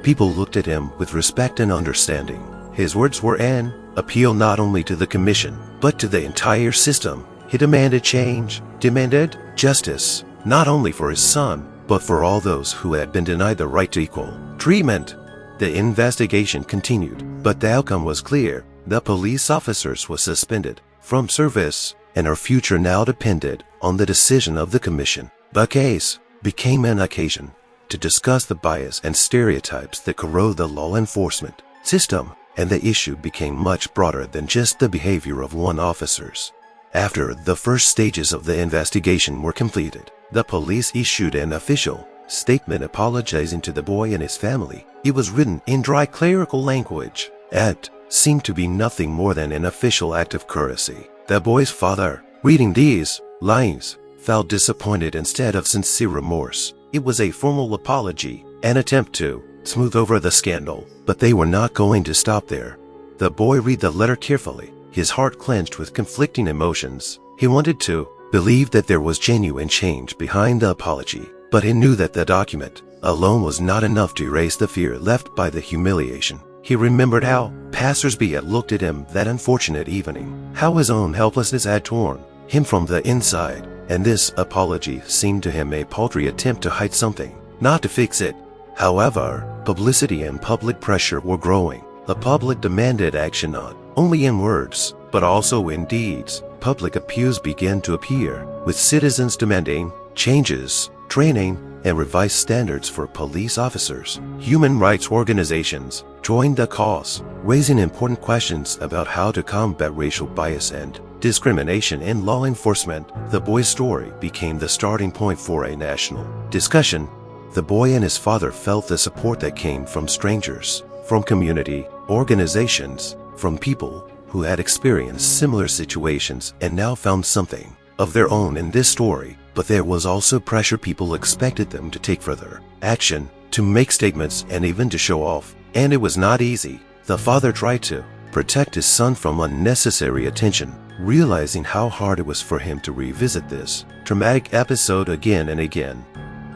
People looked at him with respect and understanding. His words were an appeal not only to the commission, but to the entire system. He demanded change, demanded justice, not only for his son, but for all those who had been denied the right to equal treatment. The investigation continued, but the outcome was clear. The police officers were suspended from service, and her future now depended on the decision of the commission. The case became an occasion to discuss the bias and stereotypes that corrode the law enforcement system, and the issue became much broader than just the behavior of one officers. After the first stages of the investigation were completed, the police issued an official statement apologizing to the boy and his family. It was written in dry clerical language. It seemed to be nothing more than an official act of courtesy. The boy's father, reading these lines, felt disappointed instead of sincere remorse. It was a formal apology, an attempt to smooth over the scandal, but they were not going to stop there. The boy read the letter carefully, his heart clenched with conflicting emotions. He wanted to believe that there was genuine change behind the apology, but he knew that the document alone was not enough to erase the fear left by the humiliation. He remembered how passers-by had looked at him that unfortunate evening, how his own helplessness had torn him from the inside, and this apology seemed to him a paltry attempt to hide something, not to fix it. However, publicity and public pressure were growing. The public demanded action not only in words, but also in deeds. Public appeals began to appear, with citizens demanding changes, training, and revised standards for police officers. Human rights organizations joined the cause, raising important questions about how to combat racial bias and discrimination in law enforcement. The boy's story became the starting point for a national discussion. The boy and his father felt the support that came from strangers, from community organizations, from people who had experienced similar situations and now found something of their own in this story. But there was also pressure. People expected them to take further action, to make statements, and even to show off. And it was not easy. The father tried to protect his son from unnecessary attention, realizing how hard it was for him to revisit this traumatic episode again and again.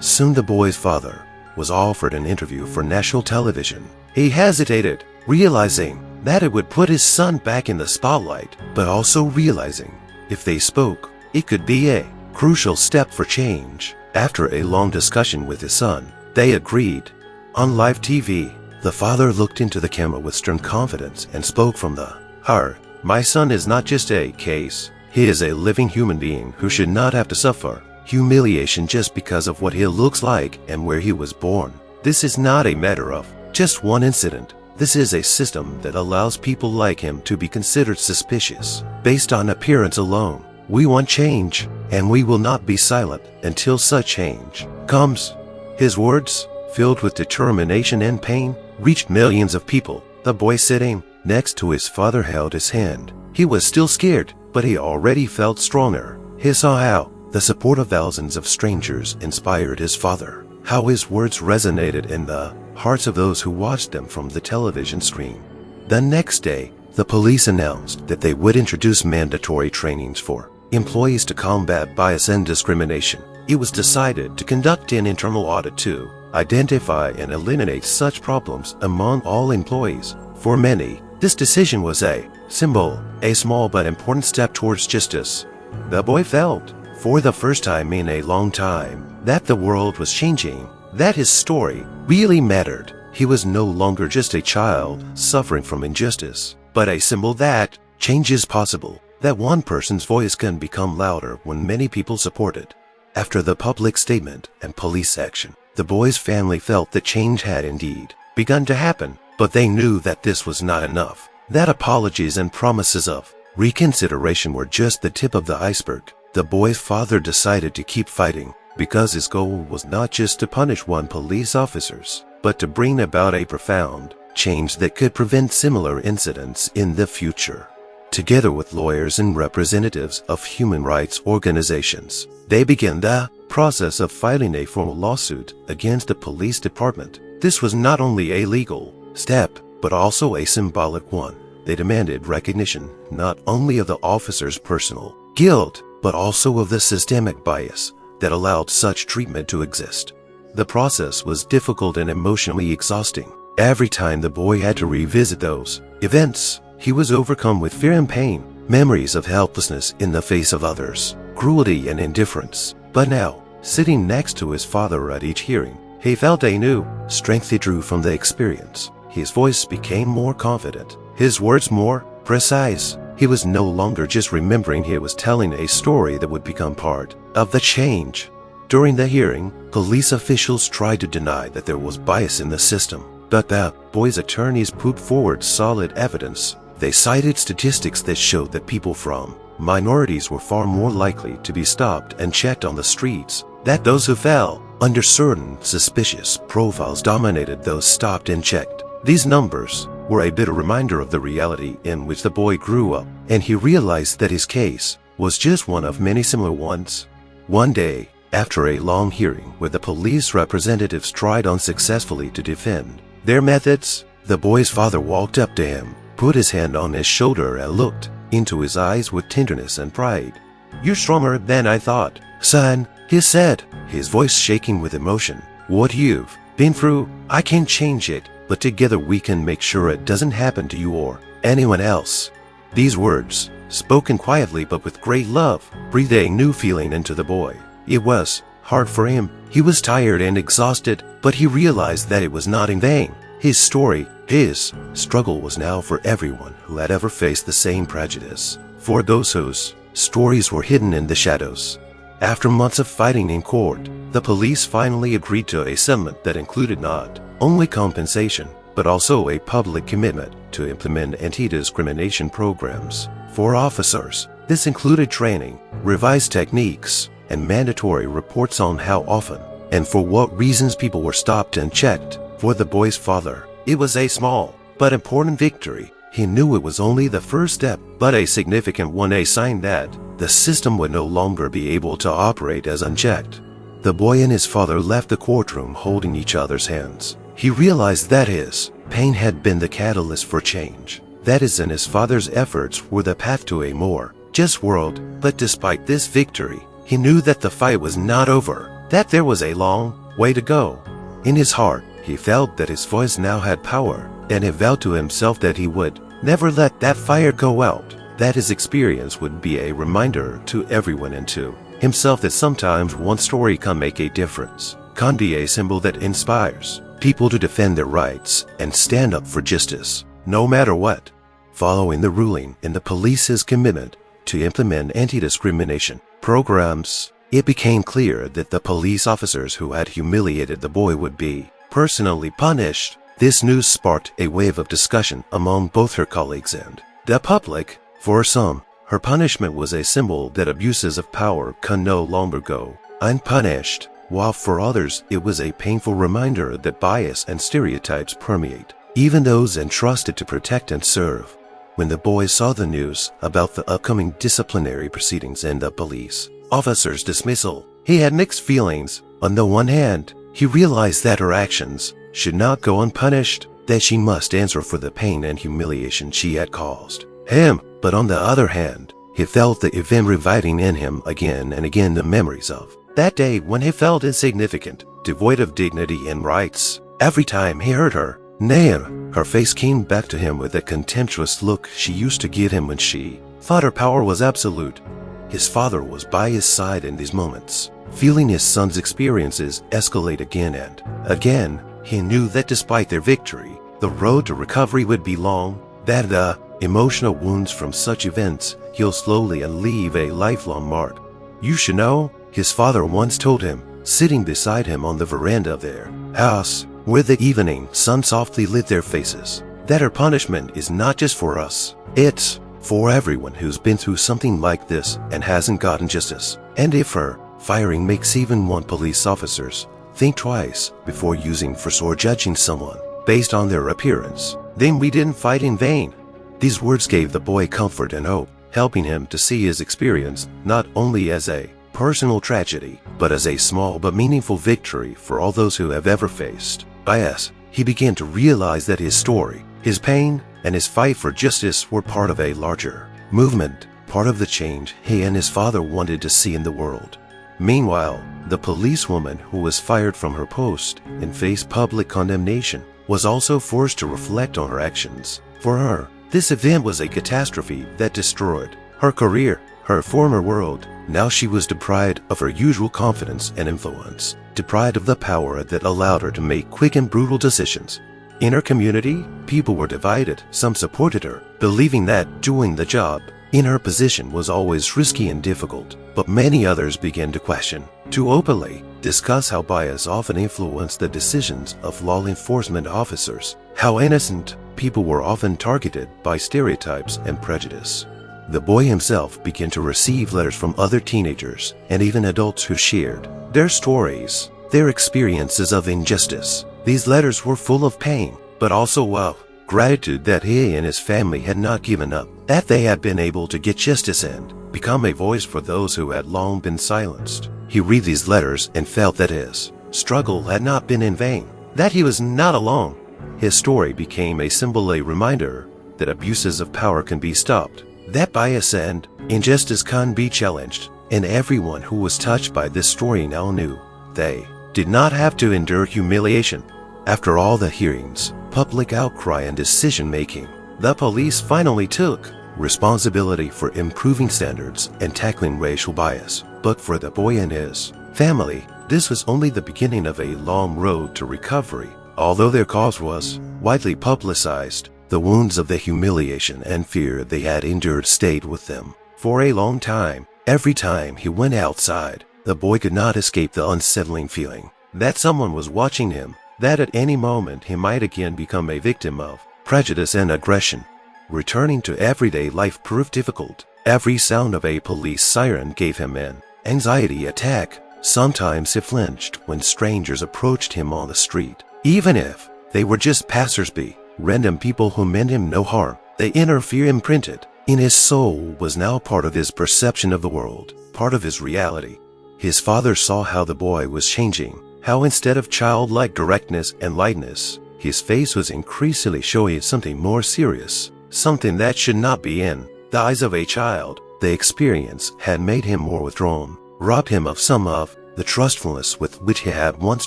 Soon the boy's father was offered an interview for national television. He hesitated, realizing that it would put his son back in the spotlight, but also realizing if they spoke, it could be a crucial step for change. After a long discussion with his son, they agreed. On live TV, the father looked into the camera with stern confidence and spoke from the heart. "My son is not just a case. He is a living human being who should not have to suffer humiliation just because of what he looks like and where he was born. This is not a matter of just one incident. This is a system that allows people like him to be considered suspicious based on appearance alone. We want change, and we will not be silent until such change comes." His words, filled with determination and pain, reached millions of people. The boy sitting next to his father held his hand. He was still scared, but he already felt stronger. He saw how the support of thousands of strangers inspired his father, how his words resonated in the hearts of those who watched them from the television screen. The next day, the police announced that they would introduce mandatory trainings for employees to combat bias and discrimination. It was decided to conduct an internal audit to identify and eliminate such problems among all employees. For many, this decision was a symbol, a small but important step towards justice. The boy felt, for the first time in a long time, that the world was changing, that his story really mattered. He was no longer just a child suffering from injustice, but a symbol that change is possible, that one person's voice can become louder when many people support it. After the public statement and police action, the boy's family felt that change had indeed begun to happen, but they knew that this was not enough, that apologies and promises of reconsideration were just the tip of the iceberg. The boy's father decided to keep fighting, because his goal was not just to punish one police officers, but to bring about a profound change that could prevent similar incidents in the future. Together with lawyers and representatives of human rights organizations, they began the process of filing a formal lawsuit against the police department. This was not only a legal step, but also a symbolic one. They demanded recognition not only of the officers' personal guilt, but also of the systemic bias that allowed such treatment to exist. The process was difficult and emotionally exhausting. Every time the boy had to revisit those events, he was overcome with fear and pain. memories of helplessness in the face of others, cruelty and indifference. But now, sitting next to his father at each hearing, he felt a new strength he drew from the experience. His voice became more confident, his words more precise. He was no longer just remembering, he was telling a story that would become part of the change. During the hearing, police officials tried to deny that there was bias in the system, but the boy's attorneys put forward solid evidence. They cited statistics that showed that people from minorities were far more likely to be stopped and checked on the streets, that those who fell under certain suspicious profiles dominated those stopped and checked. These numbers were a bitter reminder of the reality in which the boy grew up, and he realized that his case was just one of many similar ones. One day, after a long hearing where the police representatives tried unsuccessfully to defend their methods, the boy's father walked up to him, put his hand on his shoulder and looked into his eyes with tenderness and pride. "You're stronger than I thought, son," he said, his voice shaking with emotion. "What you've been through, I can't change it, but together we can make sure it doesn't happen to you or anyone else." These words, spoken quietly but with great love, breathed a new feeling into the boy. It was hard for him. He was tired and exhausted, but he realized that it was not in vain. His story, his struggle was now for everyone who had ever faced the same prejudice, for those whose stories were hidden in the shadows. After months of fighting in court, the police finally agreed to a settlement that included not only compensation, but also a public commitment to implement anti-discrimination programs for officers. This included training, revised techniques, and mandatory reports on how often and for what reasons people were stopped and checked. For the boy's father, it was a small but important victory. He knew it was only the first step, but a significant one, a sign that the system would no longer be able to operate as unchecked. The boy and his father left the courtroom holding each other's hands. He realized that his pain had been the catalyst for change, that his and his father's efforts were the path to a more just world. But despite this victory, he knew that the fight was not over, that there was a long way to go. In his heart, he felt that his voice now had power, and he vowed to himself that he would never let that fire go out, that his experience would be a reminder to everyone and to himself that sometimes one story can make a difference, can be a symbol that inspires people to defend their rights and stand up for justice, no matter what. Following the ruling and the police's commitment to implement anti-discrimination programs, it became clear that the police officers who had humiliated the boy would be personally punished. This news sparked a wave of discussion among both her colleagues and the public. For some, her punishment was a symbol that abuses of power can no longer go unpunished, while for others it was a painful reminder that bias and stereotypes permeate even those entrusted to protect and serve. When the boy saw the news about the upcoming disciplinary proceedings and the police officer's dismissal, he had mixed feelings. On the one hand, he realized that her actions should not go unpunished, that she must answer for the pain and humiliation she had caused him. But on the other hand, he felt the event reviving in him again and again, the memories of that day when he felt insignificant, devoid of dignity and rights. Every time he heard her name, her face came back to him with the contemptuous look she used to give him when she thought her power was absolute. His father was by his side in these moments, feeling his son's experiences escalate again and again. He knew that despite their victory, the road to recovery would be long, that the emotional wounds from such events heal slowly and leave a lifelong mark. "You should know," his father once told him, sitting beside him on the veranda of their house, where the evening sun softly lit their faces, "that her punishment is not just for us. It's for everyone who's been through something like this and hasn't gotten justice. And if her firing makes even one police officers think twice before using force or judging someone based on their appearance, then we didn't fight in vain." These words gave the boy comfort and hope, helping him to see his experience not only as a personal tragedy, but as a small but meaningful victory for all those who have ever faced bias. He began to realize that his story, his pain, and his fight for justice were part of a larger movement, part of the change he and his father wanted to see in the world. Meanwhile, the policewoman who was fired from her post and faced public condemnation was also forced to reflect on her actions. For her, This event was a catastrophe that destroyed her career, her former world. Now she was deprived of her usual confidence and influence, deprived of the power that allowed her to make quick and brutal decisions. In her community, people were divided. Some supported her, believing that doing the job in her position was always risky and difficult, but many others began to question, to openly discuss how bias often influenced the decisions of law enforcement officers, how innocent people were often targeted by stereotypes and prejudice. The boy himself began to receive letters from other teenagers and even adults who shared their stories, their experiences of injustice. These letters were full of pain, but also of gratitude that he and his family had not given up, that they had been able to get justice and become a voice for those who had long been silenced. He read these letters and felt that his struggle had not been in vain, that he was not alone. His story became a symbol, a reminder that abuses of power can be stopped, that bias and injustice can be challenged, and everyone who was touched by this story now knew they did not have to endure humiliation. After all the hearings, public outcry and decision-making, the police finally took responsibility for improving standards and tackling racial bias. But for the boy and his family, this was only the beginning of a long road to recovery. Although their cause was widely publicized, the wounds of the humiliation and fear they had endured stayed with them for a long time. Every time he went outside, the boy could not escape the unsettling feeling that someone was watching him, that at any moment he might again become a victim of prejudice and aggression. Returning to everyday life proved difficult. Every sound of a police siren gave him an anxiety attack. Sometimes he flinched when strangers approached him on the street, even if they were just passers-by, random people who meant him no harm. The inner fear imprinted in his soul was now part of his perception of the world, part of his reality. His father saw how the boy was changing, how instead of childlike directness and lightness, his face was increasingly showing something more serious, something that should not be in the eyes of a child. The experience had made him more withdrawn, robbed him of some of the trustfulness with which he had once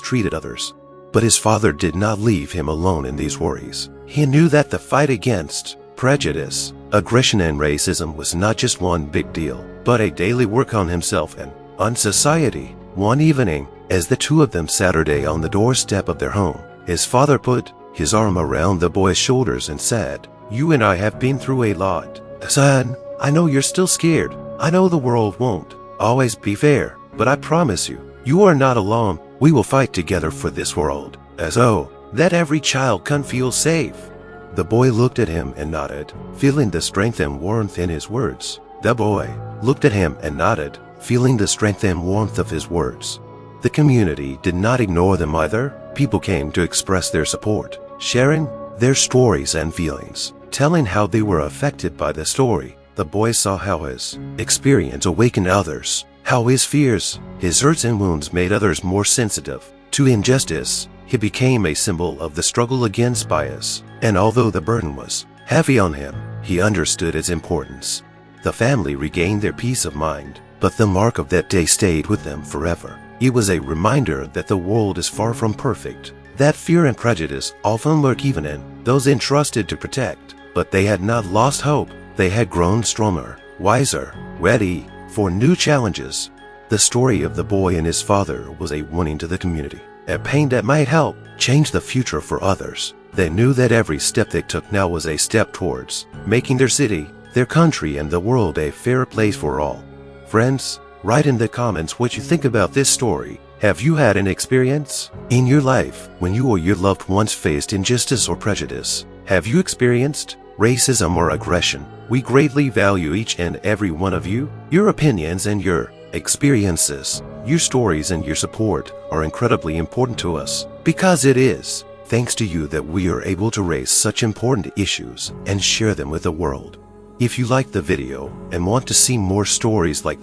treated others. But his father did not leave him alone in these worries. He knew that the fight against prejudice, aggression, and racism was not just one big deal, but a daily work on himself and on society. One evening, as the two of them Saturday on the doorstep of their home, his father put his arm around the boy's shoulders and said, "You and I have been through a lot. Son, I know you're still scared. I know the world won't always be fair, but I promise you, you are not alone. We will fight together for this world, as oh, that every child can feel safe." The boy looked at him and nodded, feeling the strength and warmth in his words. The boy looked at him and nodded, feeling the strength and warmth of his words. The community did not ignore them either. People came to express their support, sharing their stories and feelings, telling how they were affected by the story. The boy saw how his experience awakened others, how his fears, his hurts and wounds made others more sensitive to injustice. He became a symbol of the struggle against bias, and although the burden was heavy on him, he understood its importance. The family regained their peace of mind, but the mark of that day stayed with them forever. It was a reminder that the world is far from perfect, that fear and prejudice often lurk even in those entrusted to protect. But they had not lost hope. They had grown stronger, wiser, ready for new challenges. The story of the boy and his father was a warning to the community, a pain that might help change the future for others. They knew that every step they took now was a step towards making their city, their country, and the world a fairer place for all. Friends, write in the comments what you think about this story. Have you had an experience in your life when you or your loved ones faced injustice or prejudice? Have you experienced racism or aggression? We greatly value each and every one of you. Your opinions and your experiences, your stories and your support are incredibly important to us, because it is thanks to you that we are able to raise such important issues and share them with the world. If you liked the video and want to see more stories like